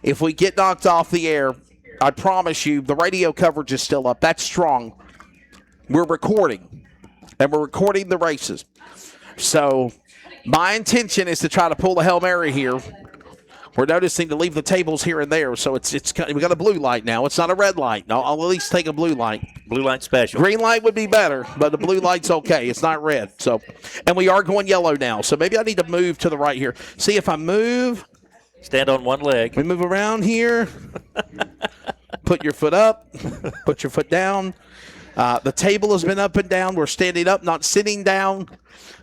S2: If we get knocked off the air, I promise you the radio coverage is still up. That's strong. We're recording, and we're recording the races. So my intention is to try to pull the Hail Mary here. We're noticing to leave the tables here and there, so we got a blue light now. It's not a red light. I'll at least take a blue light.
S1: Blue light special.
S2: Green light would be better, but the blue light's okay. It's not red. So, and we are going yellow now, so maybe I need to move to the right here. See if I move.
S1: Stand on one leg.
S2: We move around here. Put your foot up. Put your foot down. The table has been up and down. We're standing up, not sitting down.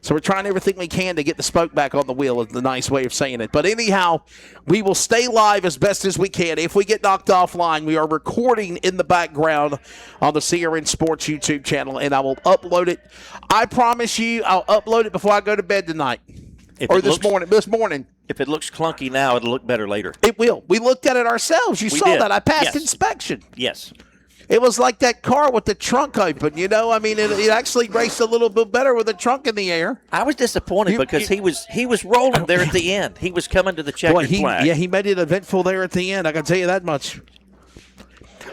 S2: So we're trying everything we can to get the spoke back on the wheel is the nice way of saying it. But anyhow, we will stay live as best as we can. If we get knocked offline, we are recording in the background on the CRN Sports YouTube channel, and I will upload it. I promise you I'll upload it before I go to bed tonight. This morning.
S1: If it looks clunky now, it'll look better later.
S2: It will. We looked at it ourselves. You saw
S1: did.
S2: that. I passed
S1: Yes.
S2: inspection.
S1: Yes.
S2: It was like that car with the trunk open, you know. I mean, it actually raced a little bit better with the trunk in the air.
S1: I was disappointed because he was rolling there at the end. He was coming to the checkered flag.
S2: Yeah, he made it eventful there at the end. I can tell you that much.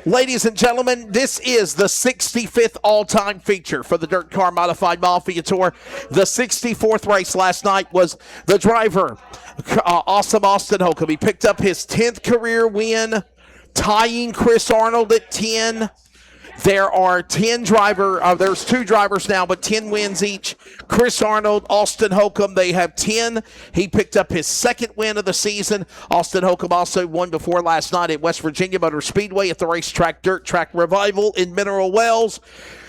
S2: Ladies and gentlemen, this is the 65th all-time feature for the DIRTcar Modified Mafia Tour. The 64th race last night was the driver, Awesome Austin Holcomb. He picked up his 10th career win, tying Chris Arnold at 10. There are 10 there's 2 drivers now, but 10 wins each. Chris Arnold, Austin Holcomb, they have 10. He picked up his 2nd win of the season. Austin Holcomb also won before last night at West Virginia Motor Speedway at the racetrack Dirt Track Revival in Mineral Wells.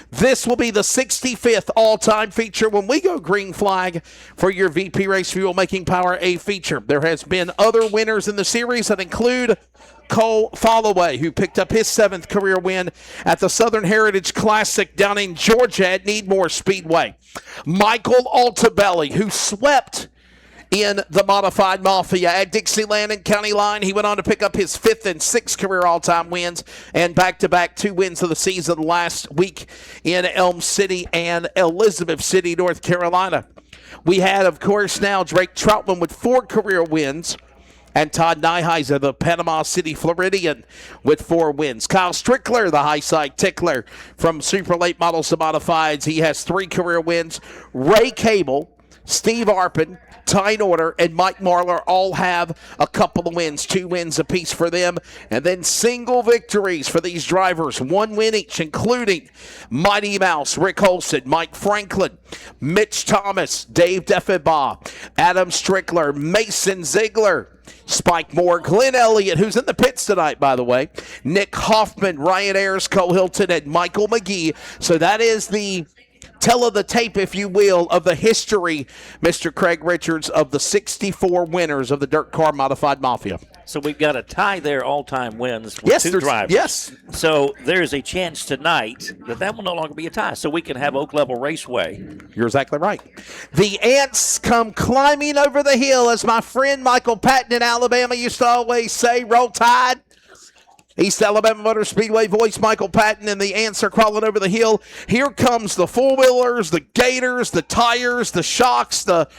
S2: This will be the 65th all-time feature when we go green flag for your VP Race Fuel Making Power A feature. There has been other winners in the series that include Cole Followay, who picked up his 7th career win at the Southern Heritage Classic down in Georgia at Needmore Speedway. Michael Altabelli, who swept in the Modified Mafia at Dixieland and County Line. He went on to pick up his 5th and 6th career all-time wins and back-to-back 2 wins of the season last week in Elm City and Elizabeth City, North Carolina. We had, of course, now Drake Troutman with 4 career wins, and Todd Nyheiser, the Panama City Floridian, with 4 wins. Kyle Strickler, the high-side tickler from Super Late Models to Modifieds, he has 3 career wins. Ray Cable, Steve Arpin, Ty Norder, and Mike Marlar all have a couple of wins, 2 wins apiece for them. And then single victories for these drivers, 1 win each, including Mighty Mouse, Rick Olson, Mike Franklin, Mitch Thomas, Dave Defebaugh, Adam Strickler, Mason Ziegler, Spike Moore, Glenn Elliott, who's in the pits tonight, by the way, Nick Hoffman, Ryan Ayers, Cole Hilton, and Michael McGee. So that is the tell of the tape, if you will, of the history, Mr. Craig Richards, of the 64 winners of the DIRTcar Modified Mafia.
S1: So we've got a tie there, all-time wins with 2 drivers.
S2: Yes.
S1: So there's a chance tonight that will no longer be a tie, so we can have Oak Level Raceway.
S2: You're exactly right. The ants come climbing over the hill, as my friend Michael Patton in Alabama used to always say, roll tide. East Alabama Motor Speedway voice Michael Patton, and the ants are crawling over the hill. Here comes the four-wheelers, the gators, the tires, the shocks, the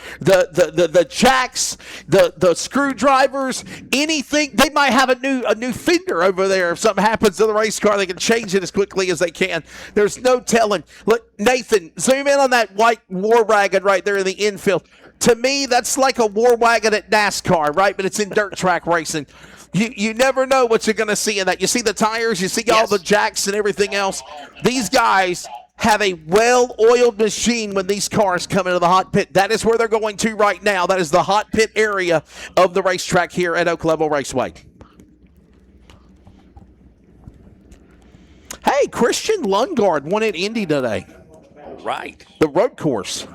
S2: jacks, the screwdrivers, anything. They might have a new fender over there. If something happens to the race car, they can change it as quickly as they can. There's no telling. Look, Nathan, zoom in on that white war wagon right there in the infield. To me, that's like a war wagon at NASCAR, right? But it's in dirt track racing. You never know what you're going to see in that. You see the tires, you see all the jacks and everything else. These guys have a well-oiled machine when these cars come into the hot pit. That is where they're going to right now. That is the hot pit area of the racetrack here at Oak Level Raceway. Hey, Christian Lundgaard won at Indy today.
S1: All right.
S2: The road course.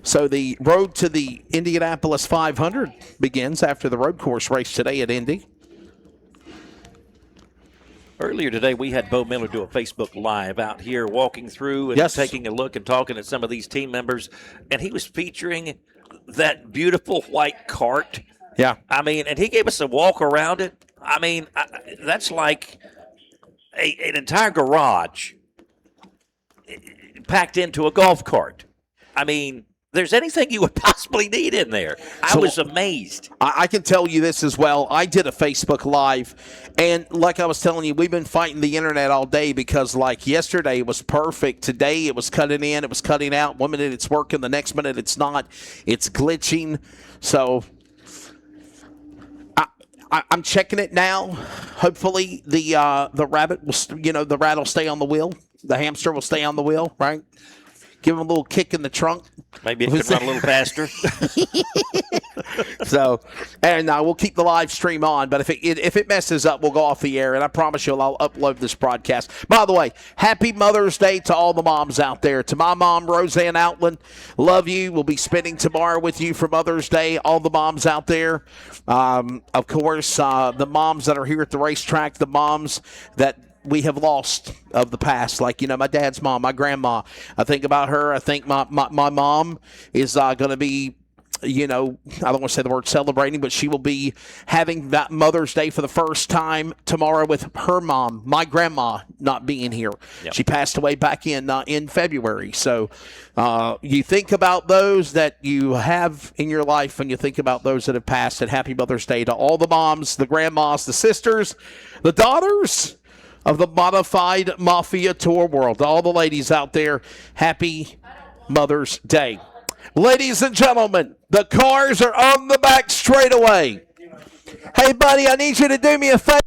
S2: So the road to the Indianapolis 500 begins after the road course race today at Indy.
S1: Earlier today, we had Bo Miller do a Facebook Live out here walking through and
S2: Yes.
S1: taking a look and talking to some of these team members. And he was featuring that beautiful white cart.
S2: Yeah.
S1: I mean, and he gave us a walk around it. I mean, that's like an entire garage packed into a golf cart. I mean, there's anything you would possibly need in there. I was amazed.
S2: I can tell you this as well. I did a Facebook Live, and like I was telling you, we've been fighting the internet all day because, like, yesterday it was perfect. Today it was cutting in, it was cutting out. 1 minute it's working, the next minute it's not. It's glitching. So I'm checking it now. Hopefully the rabbit will, the rat will stay on the wheel. The hamster will stay on the wheel, right? Give him a little kick in the trunk.
S1: Maybe it could run a little faster.
S2: So, and we'll keep the live stream on. But if it messes up, we'll go off the air. And I promise you, I'll upload this broadcast. By the way, happy Mother's Day to all the moms out there. To my mom, Roseanne Outland, love you. We'll be spending tomorrow with you for Mother's Day. All the moms out there. Of course, the moms that are here at the racetrack, the moms that we have lost of the past, like, my dad's mom, my grandma. I think about her. I think my mom is going to be, I don't want to say the word celebrating, but she will be having that Mother's Day for the first time tomorrow with her mom, my grandma, not being here.
S1: Yep.
S2: She passed away back in February. So you think about those that you have in your life, and you think about those that have passed, and happy Mother's Day to all the moms, the grandmas, the sisters, the daughters of the modified Mafia Tour world. To all the ladies out there, happy Mother's Day. Ladies and gentlemen, the cars are on the back straightaway. Hey, buddy, I need you to do me a favor.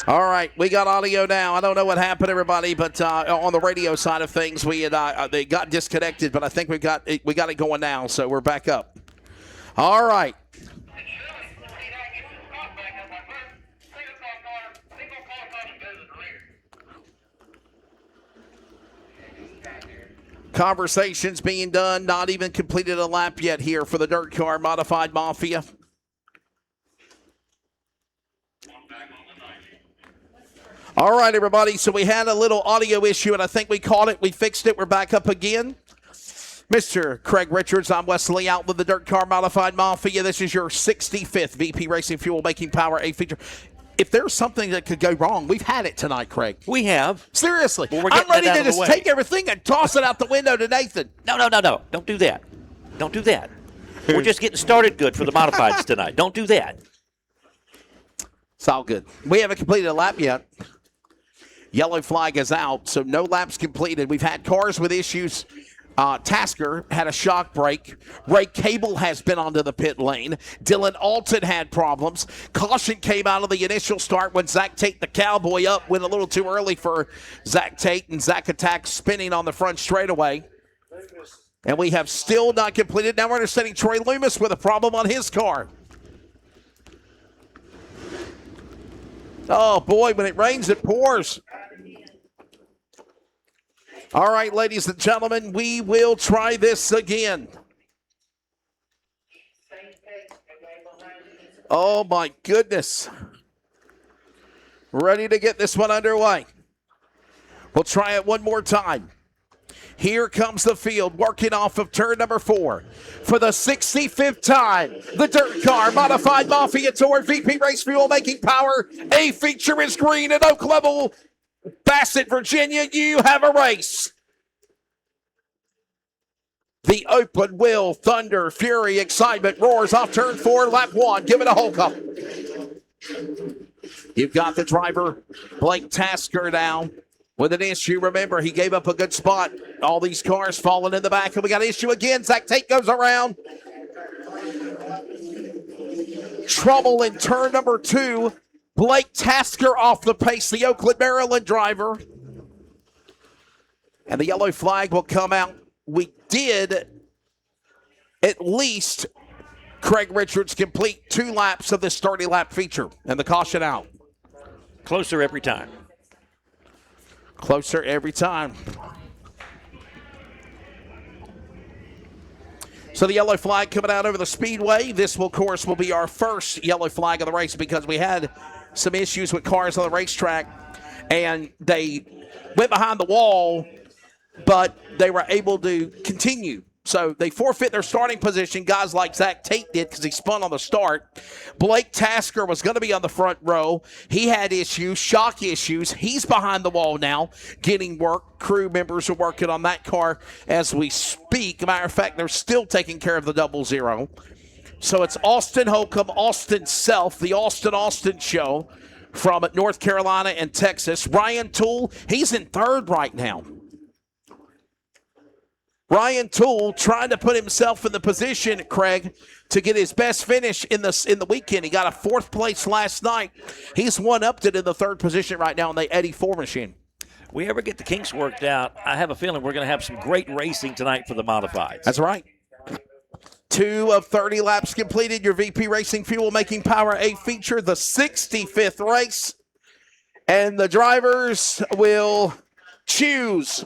S2: All right, we got audio now. I don't know what happened, everybody, but on the radio side of things, we had they got disconnected, but I think we got it going now, so we're back up. All right. Conversations being done, not even completed a lap yet here for the dirt car modified Mafia. All right, everybody, so we had a little audio issue, and I think we caught it. We fixed it. We're back up again. Mr. Craig Richards, I'm Wesley out with the dirt car modified Mafia. This is your 65th VP Racing Fuel Making Power A feature. If there's something that could go wrong, we've had it tonight, Craig.
S1: We have.
S2: Seriously.
S1: Well, we're
S2: I'm
S1: getting
S2: ready
S1: that out
S2: to
S1: of the
S2: just
S1: way.
S2: take everything and toss it out the window to Nathan.
S1: No. Don't do that. Don't do that. We're just getting started good for the modifieds tonight. Don't do that.
S2: It's all good. We haven't completed a lap yet. Yellow flag is out, so no laps completed. We've had cars with issues. Tasker had a shock brake. Ray Cable has been onto the pit lane. Dylan Alton had problems. Caution came out of the initial start when Zach Tate, the cowboy, went a little too early for Zach Tate, and Zach Attack spinning on the front straightaway. And we have still not completed. Now we're understanding Troy Loomis with a problem on his car. Oh, boy, when it rains, it pours. All right, ladies and gentlemen, we will try this again. Oh, my goodness. Ready to get this one underway. We'll try it one more time. Here comes the field, working off of turn number 4. For the 65th time, the dirt car modified Mafia Tour VP Race Fuel Making Power. A feature is green at Oak Level. Bassett, Virginia, you have a race. The open wheel, thunder, fury, excitement roars off turn 4, lap 1. Give it a Holcomb. You've got the driver, Blake Tasker, now with an issue. Remember, he gave up a good spot. All these cars falling in the back, and we got an issue again. Zach Tate goes around. Trouble in turn number 2. Blake Tasker off the pace, the Oakland, Maryland driver. And the yellow flag will come out. We did at least, Craig Richards, complete 2 laps of this 30-lap feature. And the caution out.
S1: Closer every time.
S2: Closer every time. So the yellow flag coming out over the speedway. This, will, of course, will be our first yellow flag of the race because we had some issues with cars on the racetrack, and they went behind the wall, but they were able to continue. So they forfeit their starting position, guys like Zach Tate did because he spun on the start. Blake Tasker was going to be on the front row. He had issues, shock issues. He's behind the wall now, getting work. Crew members are working on that car as we speak. Matter of fact, they're still taking care of the 00. So it's Austin Holcomb, Austin Self, the Austin show from North Carolina and Texas. Ryan Toole, he's in 3rd right now. Ryan Toole trying to put himself in the position, Craig, to get his best finish in the weekend. He got a 4th place last night. He's one-upped it in the 3rd position right now in the Eddie 4 machine.
S1: We ever get the kinks worked out, I have a feeling we're going to have some great racing tonight for the modifieds.
S2: That's right. 2 of 30 laps completed. Your VP Racing Fuel Making Power A feature, the 65th race. And the drivers will choose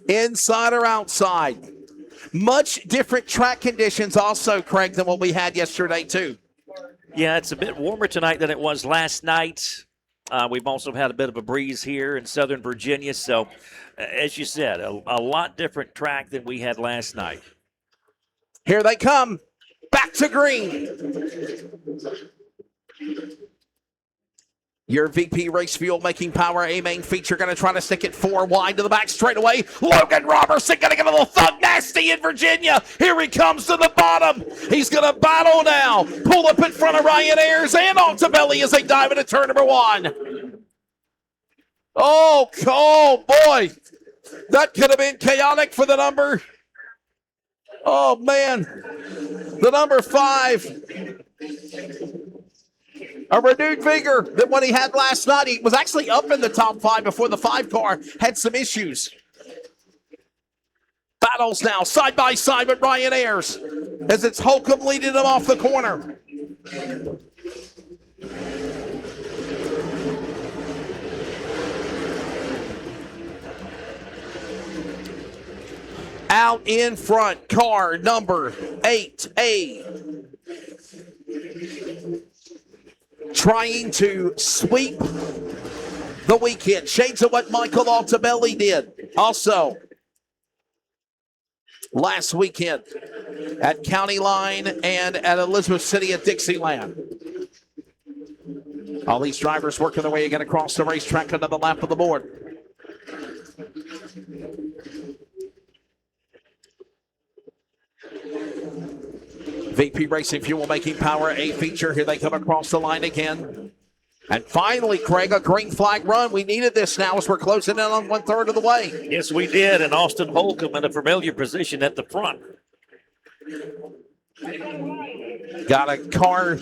S2: inside or outside. Much different track conditions also, Craig, than what we had yesterday, too.
S1: Yeah, it's a bit warmer tonight than it was last night. We've also had a bit of a breeze here in Southern Virginia. So, as you said, a lot different track than we had last night.
S2: Here they come. Back to green. Your VP Race Fuel Making Power A main feature going to try to stick it 4 wide to the back straightaway. Logan Robertson going to get a little thug nasty in Virginia. Here he comes to the bottom. He's going to battle now. Pull up in front of Ryan Ayers and Altabelli as they dive into turn number 1. Oh, boy. That could have been chaotic for the number. Oh, man. The number 5. A renewed vigor than what he had last night. He was actually up in the top 5 before the 5 car had some issues. Battles now side by side with Ryan Ayers as it's Holcomb leading him off the corner. Out in front, car number 8A. Trying to sweep the weekend. Shades of what Michael Altabelli did. Also, last weekend at County Line and at Elizabeth City at Dixieland. All these drivers working their way again across the racetrack under the lap of the board. VP Racing Fuel making power a feature. Here they come across the line again. And finally, Craig, a green flag run. We needed this now as we're closing in on 1/3 of the way.
S1: Yes, we did. And Austin Holcomb in a familiar position at the front.
S2: Got a car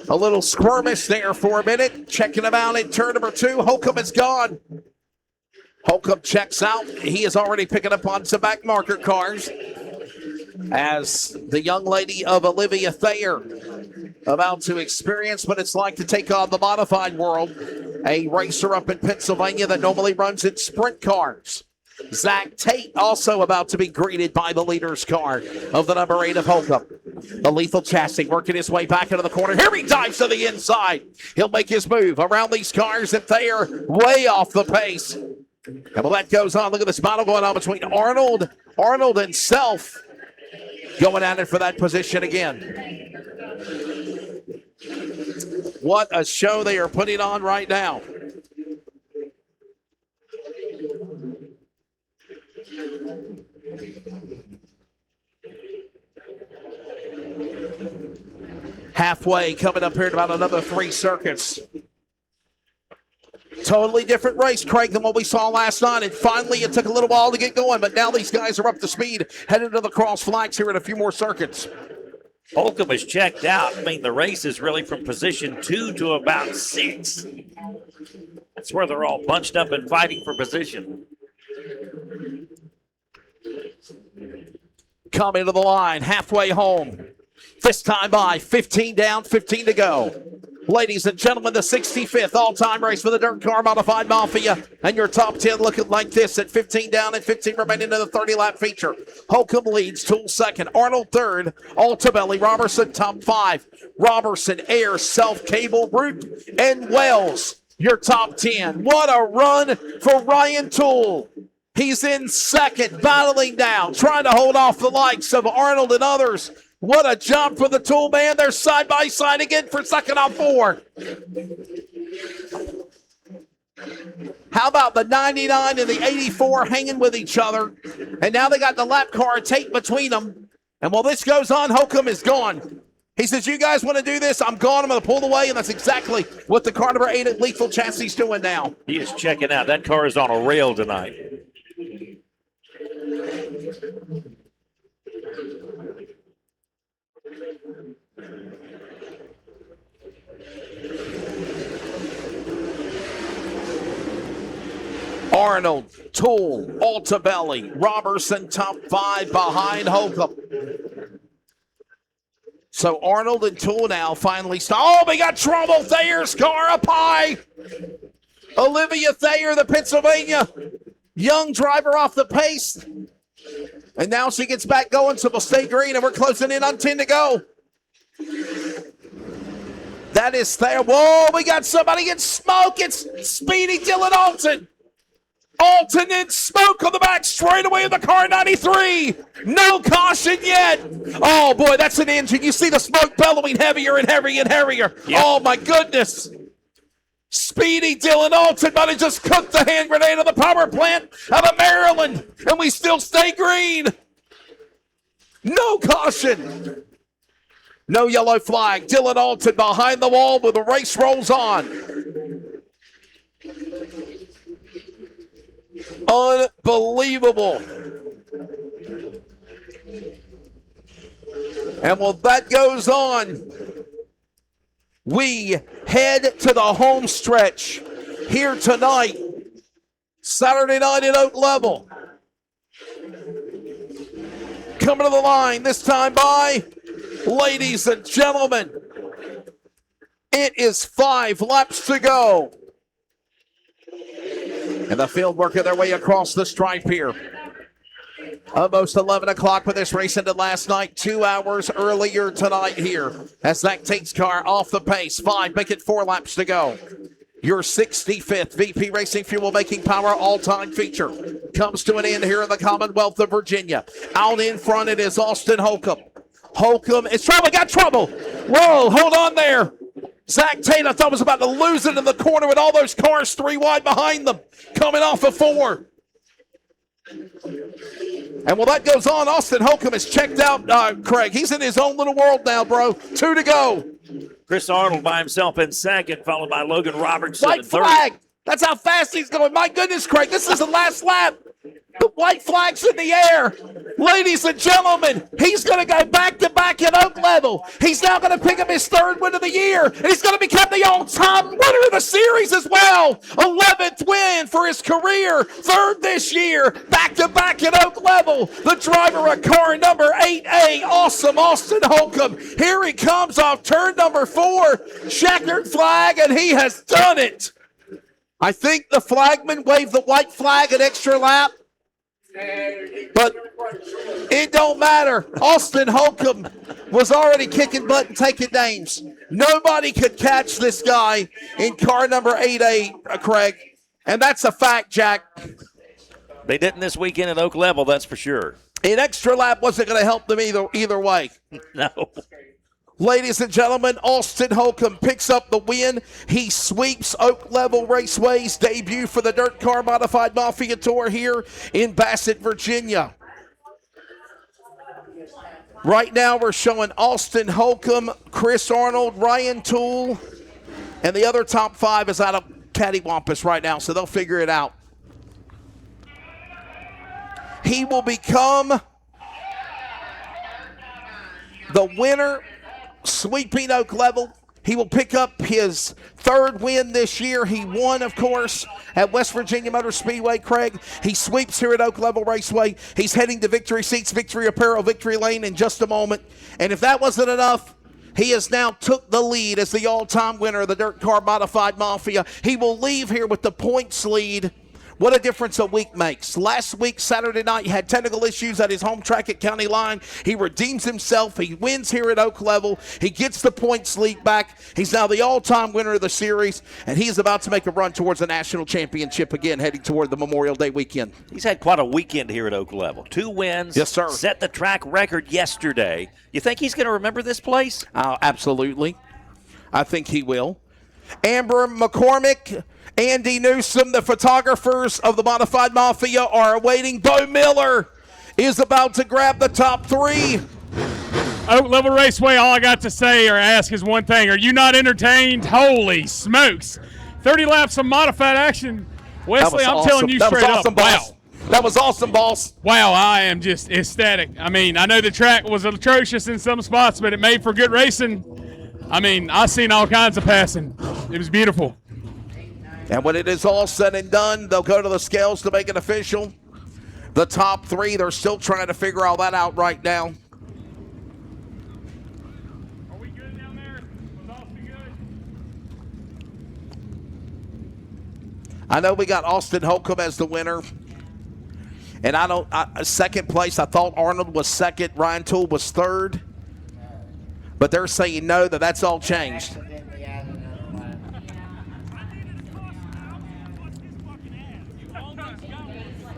S2: a little squirmish there for a minute. Checking him out in turn number 2. Holcomb is gone. Holcomb checks out. He is already picking up on some back marker cars. As the young lady of Olivia Thayer about to experience what it's like to take on the modified world. A racer up in Pennsylvania that normally runs in sprint cars. Zach Tate also about to be greeted by the leader's car of the number 8 of Holcomb. The lethal chassis working his way back into the corner. Here he dives to the inside. He'll make his move around these cars and Thayer way off the pace. And while that goes on, look at this battle going on between Arnold and Self. Going at it for that position again. What a show they are putting on right now. Halfway, coming up here in about another 3 circuits. Totally different race, Craig, than what we saw last night. And finally, it took a little while to get going, but now these guys are up to speed, headed to the cross flags here in a few more circuits.
S1: Holcomb is checked out. I mean, the race is really from position 2 to about 6. That's where they're all bunched up and fighting for position.
S2: Coming to the line, halfway home. This time by 15 down, 15 to go. Ladies and gentlemen, the 65th all-time race for the DIRTcar Modified Mafia. And your top 10 looking like this at 15 down and 15 remaining in the 30-lap feature. Holcomb leads, Toole second, Arnold third, Altabelli, Robertson top 5. Robertson, Ayers, Self, Cable, Root, and Wells, your top 10. What a run for Ryan Toole. He's in second, battling down, trying to hold off the likes of Arnold and others. What a jump for the Toole man. They're side by side again for second on 4. How about the 99 and the 84 hanging with each other? And now they got the lap car tape between them. And while this goes on, Holcomb is gone. He says, you guys want to do this? I'm gone. I'm going to pull away. And that's exactly what the car number 8 at Lethal Chassis is doing now.
S1: He is checking out. That car is on a rail tonight.
S2: Arnold, Toole, Altabelli, Robertson, top 5 behind Holcomb. So Arnold and Toole now finally start. Oh, we got trouble. Thayer's car up high. Olivia Thayer, the Pennsylvania young driver off the pace. And now she gets back going, so we'll stay green, and we're closing in on 10 to go. That is Thayer. Whoa, we got somebody in smoke. It's Speedy Dylan Alton. Alton in smoke on the back straightaway of the car 93. No caution yet. Oh, boy, that's an engine. You see the smoke bellowing heavier and heavier and heavier. Yep. Oh, my goodness. Speedy Dylan Alton might have just cooked the hand grenade of the power plant out of Maryland, and we still stay green. No caution. No yellow flag. Dylan Alton behind the wall, but the race rolls on. Unbelievable. And while that goes on, we head to the home stretch here tonight, Saturday night at Oak Level. Coming to the line this time by, ladies and gentlemen, it is 5 laps to go. And the field working their way across the stripe here. Almost 11 o'clock, but this race ended last night, 2 hours earlier tonight here. As that DIRTcar off the pace. 5, make it 4 laps to go. Your 65th VP Racing Fuel Making Power all-time feature comes to an end here in the Commonwealth of Virginia. Out in front, it is Austin Holcomb. Holcomb is trouble, got trouble. Whoa, hold on there. Zach Tate, I thought was about to lose it in the corner with all those cars 3 wide behind them, coming off of 4. And while that goes on, Austin Holcomb is checked out, Craig. He's in his own little world now, bro. 2 to go.
S1: Chris Arnold by himself in second, followed by Logan Robertson
S2: White
S1: in third.
S2: flag. That's how fast he's going. My goodness, Craig, this is the last lap. The white flag's in the air. Ladies and gentlemen, he's going to go back-to-back at Oak Level. He's now going to pick up his 3rd win of the year, and he's going to become the all-time winner of the series as well. 11th win for his career, 3rd this year, back-to-back at Oak Level. The driver of car number 8A, awesome Austin Holcomb. Here he comes off turn number 4, checkered flag, and he has done it. I think the flagman waved the white flag an extra lap. But it don't matter. Austin Holcomb was already kicking butt and taking names. Nobody could catch this guy in car number 8A, Craig. And that's a fact, Jack.
S1: They didn't this weekend at Oak Level, that's for sure.
S2: An extra lap wasn't going to help them either way.
S1: No.
S2: Ladies and gentlemen, Austin Holcomb picks up the win. He sweeps Oak Level Raceway's debut for the DIRTcar Modified Mafia Tour here in Bassett, Virginia. Right now we're showing Austin Holcomb, Chris Arnold, Ryan Toole, and the other top 5 is out of Cattywampus right now, so they'll figure it out. He will become the winner, sweeping Oak Level. He will pick up his 3rd win this year. He won, of course, at West Virginia Motor Speedway, Craig. He sweeps here at Oak Level Raceway. He's heading to Victory Seats, Victory Apparel, Victory Lane in just a moment. And if that wasn't enough, he has now took the lead as the all-time winner of the DIRTcar Modified Mafia. He will leave here with the points lead. What a difference a week makes. Last week, Saturday night, he had technical issues at his home track at County Line. He redeems himself. He wins here at Oak Level. He gets the points lead back. He's now the all-time winner of the series, and he is about to make a run towards the national championship again, heading toward the Memorial Day weekend.
S1: He's had quite a weekend here at Oak Level. 2 wins.
S2: Yes, sir.
S1: Set the track record yesterday. You think he's going to remember this place?
S2: Absolutely. I think he will. Amber McCormick, Andy Newsom, the photographers of the Modified Mafia are awaiting. Bo Miller is about to grab the top 3.
S4: Oak Level Raceway, all I got to say or ask is one thing. Are you not entertained? Holy smokes. 30 laps of modified action. Wesley, I'm telling you straight up, wow.
S2: That was awesome, boss.
S4: Wow, I am just ecstatic. I mean, I know the track was atrocious in some spots, but it made for good racing. I mean, I seen all kinds of passing. It was beautiful.
S2: And when it is all said and done, they'll go to the scales to make it official. The top 3, they're still trying to figure all that out right now.
S4: Are we good down there? Was Austin good?
S2: I know we got Austin Holcomb as the winner. And second place, I thought Arnold was second. Ryan Toole was 3rd. But they're saying no, that's all changed.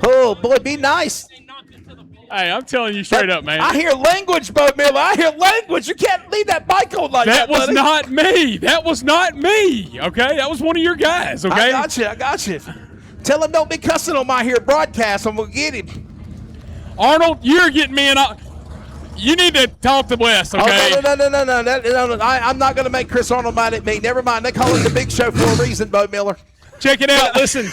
S2: Oh, boy, be nice.
S4: Hey, I'm telling you straight up, man.
S2: I hear language, Bo Miller. I hear language. You can't leave that bike on like that,
S4: That was
S2: buddy.
S4: not me. That was not me, okay? That was one of your guys, okay?
S2: I got you. Tell him don't be cussing on my here broadcast. I'm going to get him.
S4: Arnold, you're getting me in. You need to talk to Wes, okay?
S2: Oh, no. I'm not going to make Chris Arnold mad at me. Never mind. They call it the big show for a reason, Bo Miller.
S4: Check it out. Listen,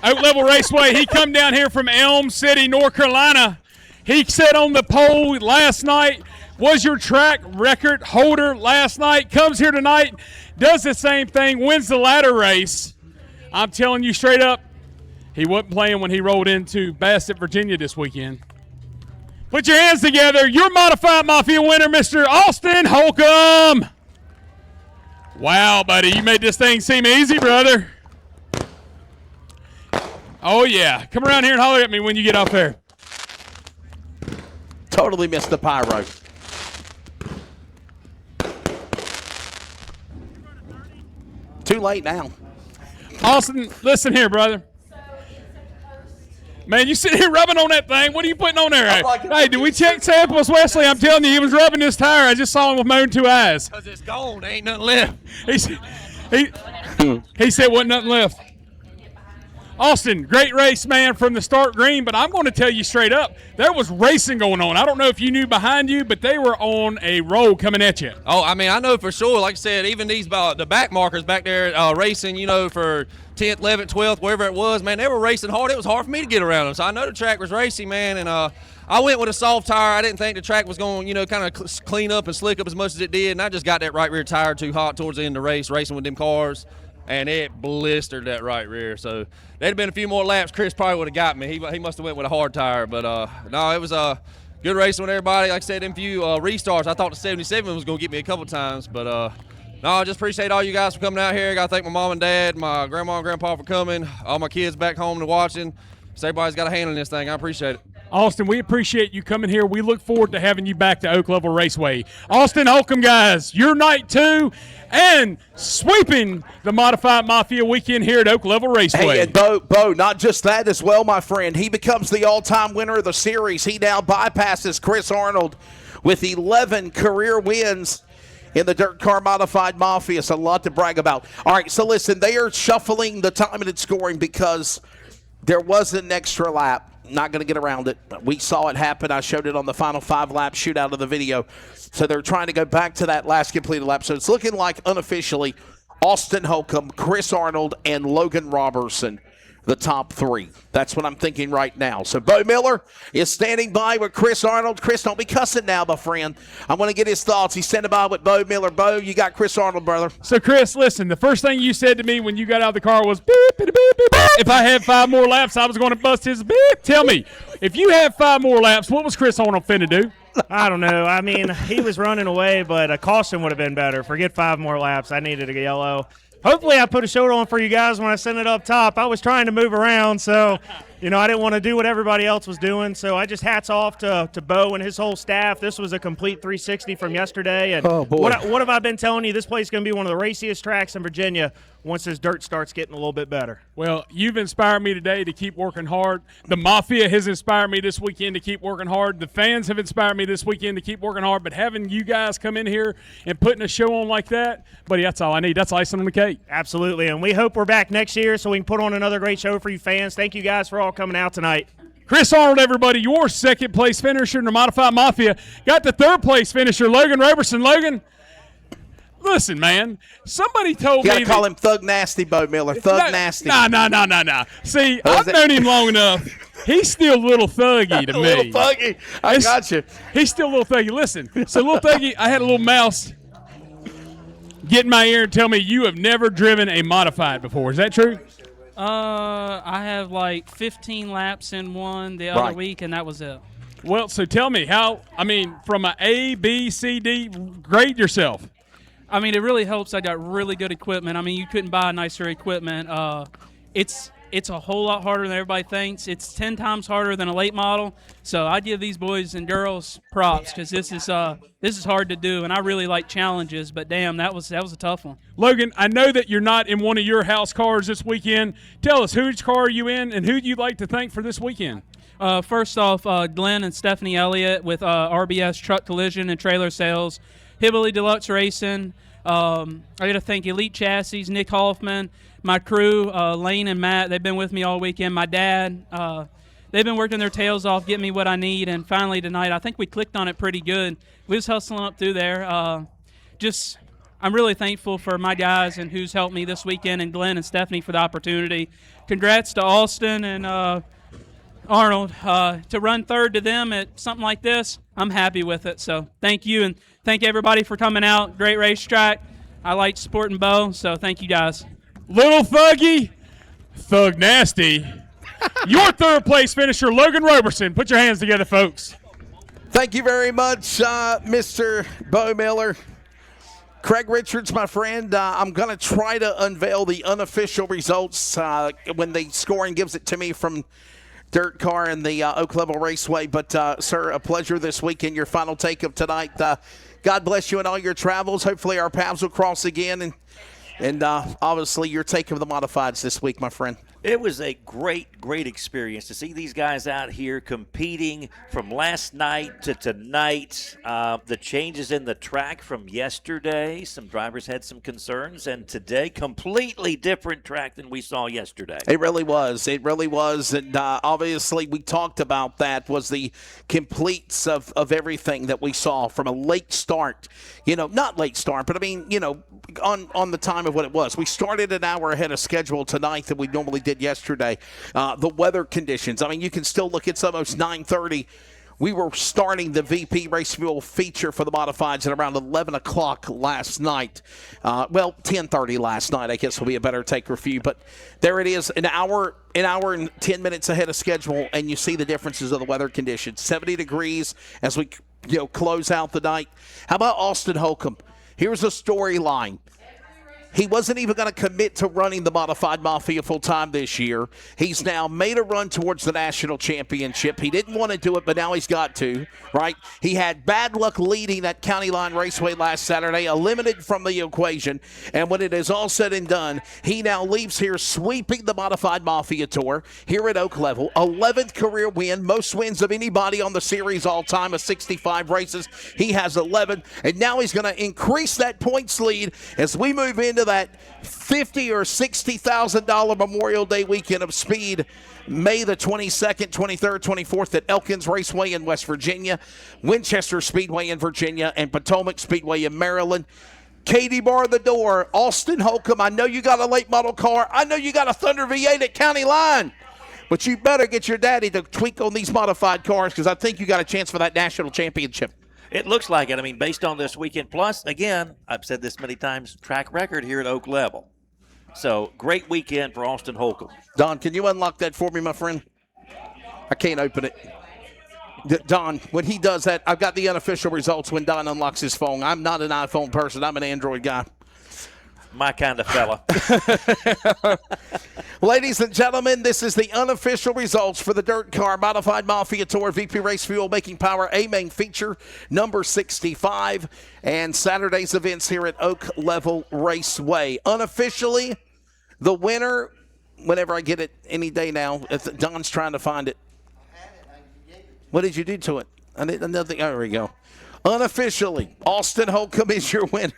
S4: Oak Level Raceway, he come down here from Elm City, North Carolina. He sat on the pole last night, was your track record holder last night, comes here tonight. does the same thing, wins the ladder race. I'm telling you straight up, he wasn't playing when he rolled into Bassett, Virginia this weekend. Put your hands together. Your Modified Mafia winner, Mr. Austin Holcomb. Wow, buddy, you made this thing seem easy, brother. Oh, yeah. Come around here and holler at me when you get off there.
S2: Totally missed the pyro. Too late now.
S4: Austin, listen here, brother. Man, you sitting here rubbing on that thing. What are you putting on there? Hey, did we check samples, Wesley? I'm telling you, he was rubbing this tire. I just saw him with my own 2 eyes.
S7: Because it's gone. There ain't nothing left.
S4: He said wasn't nothing left. Austin, great race, man, from the start green, but I'm going to tell you straight up, there was racing going on. I don't know if you knew behind you, but they were on a roll coming at you.
S7: Oh, I mean, I know for sure. Like I said, even these the back markers back there racing, you know, for 10th, 11th, 12th, wherever it was, man, they were racing hard. It was hard for me to get around them. So I know the track was racing, man, and I went with a soft tire. I didn't think the track was going, you know, kind of clean up and slick up as much as it did, and I just got that right rear tire too hot towards the end of the race, racing with them cars. And it blistered that right rear. So there'd have been a few more laps. Chris probably would have got me. He must have went with a hard tire. But, no, it was a good racing with everybody. Like I said, them few restarts, I thought the 77 was going to get me a couple times. But, no, I just appreciate all you guys for coming out here. I got to thank my mom and dad, my grandma and grandpa for coming, all my kids back home and watching. So everybody's got a hand in this thing. I appreciate it.
S4: Austin, we appreciate you coming here. We look forward to having you back to Oak Level Raceway. Austin Holcomb, guys, your night 2 and sweeping the Modified Mafia weekend here at Oak Level Raceway.
S2: Hey, and Bo, not just that as well, my friend. He becomes the all-time winner of the series. He now bypasses Chris Arnold with 11 career wins in the DIRTcar Modified Mafia. It's a lot to brag about. All right, so listen, they are shuffling the time and scoring because there was an extra lap. Not going to get around it. We saw it happen. I showed it on the final 5-lap shootout of the video. So they're trying to go back to that last completed lap. So it's looking like unofficially Austin Holcomb, Chris Arnold, and Logan Robertson, the top 3. That's what I'm thinking right now. So Bo Miller is standing by with Chris Arnold. Chris, don't be cussing now, my friend. I want to get his thoughts. He's standing by with Bo Miller. Bo, you got Chris Arnold, brother.
S4: So, Chris, listen, the first thing you said to me when you got out of the car was, beep, beep, beep, beep, beep. If I had 5 more laps, I was going to bust his beep. Tell me, if you had 5 more laps, what was Chris Arnold finna do?
S8: I don't know. I mean, he was running away, but a caution would have been better. Forget 5 more laps. I needed a yellow. Hopefully I put a show on for you guys when I sent it up top. I was trying to move around, so, you know, I didn't want to do what everybody else was doing. So I just hats off to Bo and his whole staff. This was a complete 360 from yesterday. And
S2: oh, boy.
S8: What have I been telling you? This place is going to be one of the raciest tracks in Virginia once this dirt starts getting a little bit better.
S4: Well, you've inspired me today to keep working hard. The Mafia has inspired me this weekend to keep working hard. The fans have inspired me this weekend to keep working hard. But having you guys come in here and putting a show on like that, buddy, that's all I need. That's icing on the cake.
S8: Absolutely. And we hope we're back next year so we can put on another great show for you fans. Thank you guys for all coming out tonight.
S4: Chris Arnold, everybody, your second-place finisher in the Modified Mafia. Got the third-place finisher, Logan Robertson. Logan, listen, man, somebody told me.
S2: You got to call him Thug Nasty, Bo Miller. Thug Nasty.
S4: Nah. See, I've known him long enough. He's still a little thuggy to me.
S2: A little thuggy. I got you.
S4: He's still a little thuggy. Listen, so little thuggy, I had a little mouse get in my ear and tell me you have never driven a Modified before. Is that true?
S9: I have like 15 laps in one the other week, and that was it.
S4: Well, so tell me how, from a A, B, C, D, grade yourself.
S9: I mean, it really helps. I got really good equipment. I mean, you couldn't buy nicer equipment. It's a whole lot harder than everybody thinks. It's 10 times harder than a late model. So I give these boys and girls props because this is hard to do, and I really like challenges. But damn, that was a tough one.
S4: Logan, I know that you're not in one of your house cars this weekend. Tell us, whose car are you in, and who you'd like to thank for this weekend?
S9: First off, Glenn and Stephanie Elliott with RBS Truck Collision and Trailer Sales, Hibbley Deluxe Racing. I got to thank Elite Chassis, Nick Hoffman, my crew, Lane and Matt. They've been with me all weekend. My dad, they've been working their tails off, getting me what I need. And finally tonight, I think we clicked on it pretty good. We was hustling up through there. I'm really thankful for my guys and who's helped me this weekend, and Glenn and Stephanie for the opportunity. Congrats to Austin and Arnold. To run third to them at something like this, I'm happy with it. So thank you, and thank everybody for coming out. Great racetrack. I like supporting Bo, so thank you guys.
S4: Little Thuggy, Thug Nasty. Your third place finisher, Logan Roberson. Put your hands together, folks.
S2: Thank you very much, Mr. Bo Miller. Craig Richards, my friend, I'm going to try to unveil the unofficial results when the scoring gives it to me from DIRTcar and the Oak Level Raceway. But, sir, a pleasure this week in your final take of tonight. God bless you in all your travels. Hopefully our paths will cross again. And obviously your take of the modifieds this week, my friend.
S1: It was a great experience to see these guys out here competing from last night to tonight. The changes in the track from yesterday, some drivers had some concerns, and today, completely different track than we saw yesterday.
S2: It really was. It really was. And obviously we talked about that, was the completes of everything that we saw from a late start. Not late start, but I mean, on the time of what it was. We started an hour ahead of schedule tonight than we normally did yesterday. The weather conditions, I mean, you can still look, it's almost 9:30. We were starting the VP Race Fuel feature for the modifieds at around 11 o'clock last night. 10:30 last night, I guess will be a better take for you. But there it is, an hour and 10 minutes ahead of schedule, and you see the differences of the weather conditions. 70 degrees as we close out the night. How about Austin Holcomb? Here's a storyline. He wasn't even going to commit to running the Modified Mafia full-time this year. He's now made a run towards the national championship. He didn't want to do it, but now he's got to, right? He had bad luck leading that County Line Raceway last Saturday, eliminated from the equation. And when it is all said and done, he now leaves here sweeping the Modified Mafia Tour here at Oak Level. 11th career win, most wins of anybody on the series all-time of 65 races. He has 11, and now he's going to increase that points lead as we move into that $50,000 or $60,000 Memorial Day weekend of speed, May the 22nd, 23rd, 24th at Elkins Raceway in West Virginia, Winchester Speedway in Virginia, and Potomac Speedway in Maryland. Katie bar the door. Austin Holcomb, I know you got a late model car. I know you got a Thunder V8 at County Line. But you better get your daddy to tweak on these modified cars, because I think you got a chance for that national championship.
S1: It looks like it. I mean, based on this weekend. Plus, again, I've said this many times, track record here at Oak Level. So, great weekend for Austin Holcomb.
S2: Don, can you unlock that for me, my friend? I can't open it. Don, when he does that, I've got the unofficial results when Don unlocks his phone. I'm not an iPhone person. I'm an Android guy.
S1: My kind of fella.
S2: Ladies and gentlemen, this is the unofficial results for the DIRTcar Modified Mafia Tour VP Race Fuel Making Power A main feature number 65 and Saturday's events here at Oak Level Raceway. Unofficially, the winner, whenever I get it any day now, Don's trying to find it. What did you do to it? I did nothing. Oh, there we go. Unofficially, Austin Holcomb is your winner.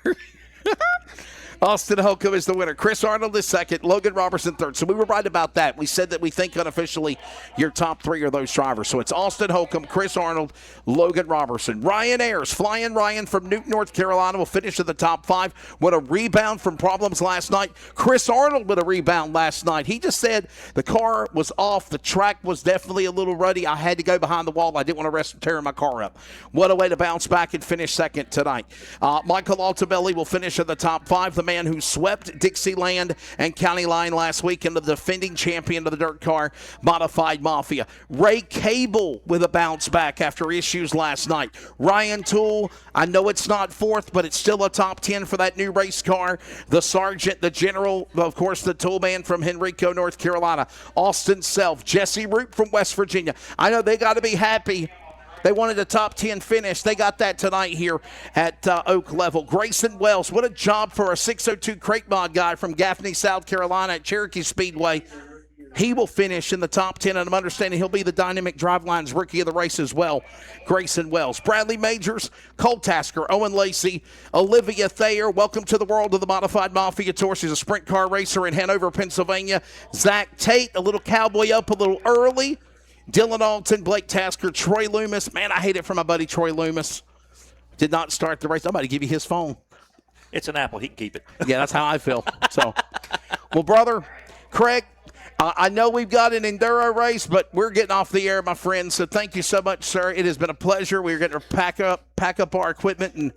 S2: Austin Holcomb is the winner. Chris Arnold is second. Logan Robertson third. So we were right about that. We said that we think unofficially your top three are those drivers. So it's Austin Holcomb, Chris Arnold, Logan Robertson. Ryan Ayers, Flying Ryan from Newton, North Carolina, will finish in the top five. What a rebound from problems last night. Chris Arnold with a rebound last night. He just said the car was off. The track was definitely a little ruddy. I had to go behind the wall. I didn't want to risk tearing my car up. What a way to bounce back and finish second tonight. Michael Altabelli will finish in the top five. The man who swept Dixieland and County Line last week, and the defending champion of the DIRTcar Modified Mafia. Ray Cable with a bounce back after issues last night. Ryan Toole, I know it's not fourth, but it's still a top 10 for that new race car. The Sergeant, the General, of course, the Tool Man from Henrico, North Carolina. Austin Self, Jesse Root from West Virginia. I know they got to be happy. They wanted a top 10 finish. They got that tonight here at Oak Level. Grayson Wells, what a job for a 602 crate mod guy from Gaffney, South Carolina at Cherokee Speedway. He will finish in the top 10, and I'm understanding he'll be the Dynamic Drivelines Rookie of the Race as well. Grayson Wells. Bradley Majors, Cole Tasker, Owen Lacey, Olivia Thayer. Welcome to the world of the Modified Mafia Tour. She's a sprint car racer in Hanover, Pennsylvania. Zach Tate, a little cowboy up a little early. Dylan Alton, Blake Tasker, Troy Loomis. Man, I hate it for my buddy Troy Loomis. Did not start the race. I'm about to give you his phone.
S1: It's an Apple. He can keep it.
S2: Yeah, that's how I feel. So, well, brother, Craig, I know we've got an enduro race, but we're getting off the air, my friend. So thank you so much, sir. It has been a pleasure. We're going to pack up our equipment and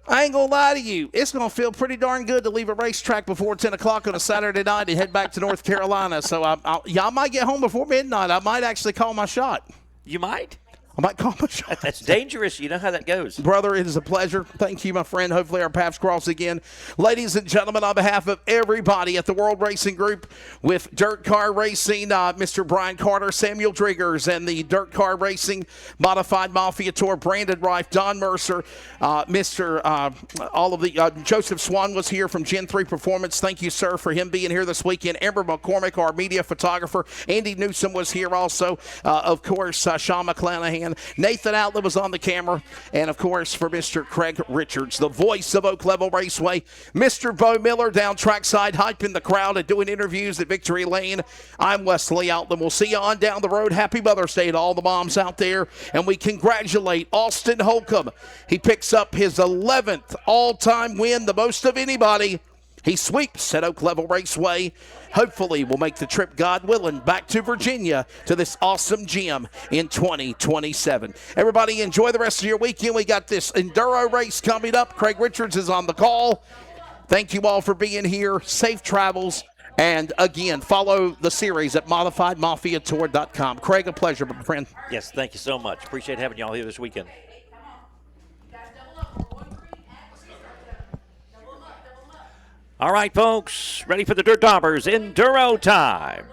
S2: I ain't going to lie to you. It's going to feel pretty darn good to leave a racetrack before 10 o'clock on a Saturday night and head back to North Carolina. So y'all might get home before midnight. I might actually call my shot.
S1: You might.
S2: I might call my shot.
S1: That's dangerous. You know how that goes.
S2: Brother, it is a pleasure. Thank you, my friend. Hopefully our paths cross again. Ladies and gentlemen, on behalf of everybody at the World Racing Group with DIRTcar Racing, Mr. Brian Carter, Samuel Driggers, and the DIRTcar Racing Modified Mafia Tour, Brandon Reif, Don Mercer, Joseph Swan was here from Gen 3 Performance. Thank you, sir, for him being here this weekend. Amber McCormick, our media photographer. Andy Newsom was here also. Of course, Sean McClanahan. Nathan Outlet was on the camera. And, of course, for Mr. Craig Richards, the voice of Oak Level Raceway. Mr. Bo Miller down trackside, hyping the crowd and doing interviews at Victory Lane. I'm Wesley Outlet. We'll see you on down the road. Happy Mother's Day to all the moms out there. And we congratulate Austin Holcomb. He picks up his 11th all-time win, the most of anybody. He sweeps at Oak Level Raceway. Hopefully we'll make the trip, God willing, back to Virginia to this awesome gym in 2027. Everybody enjoy the rest of your weekend. We got this enduro race coming up. Craig Richards is on the call. Thank you all for being here. Safe travels. And, again, follow the series at modifiedmafiatour.com. Craig, a pleasure, my friend.
S1: Yes, thank you so much. Appreciate having y'all here this weekend. All right, folks, ready for the Dirt Toppers Enduro time.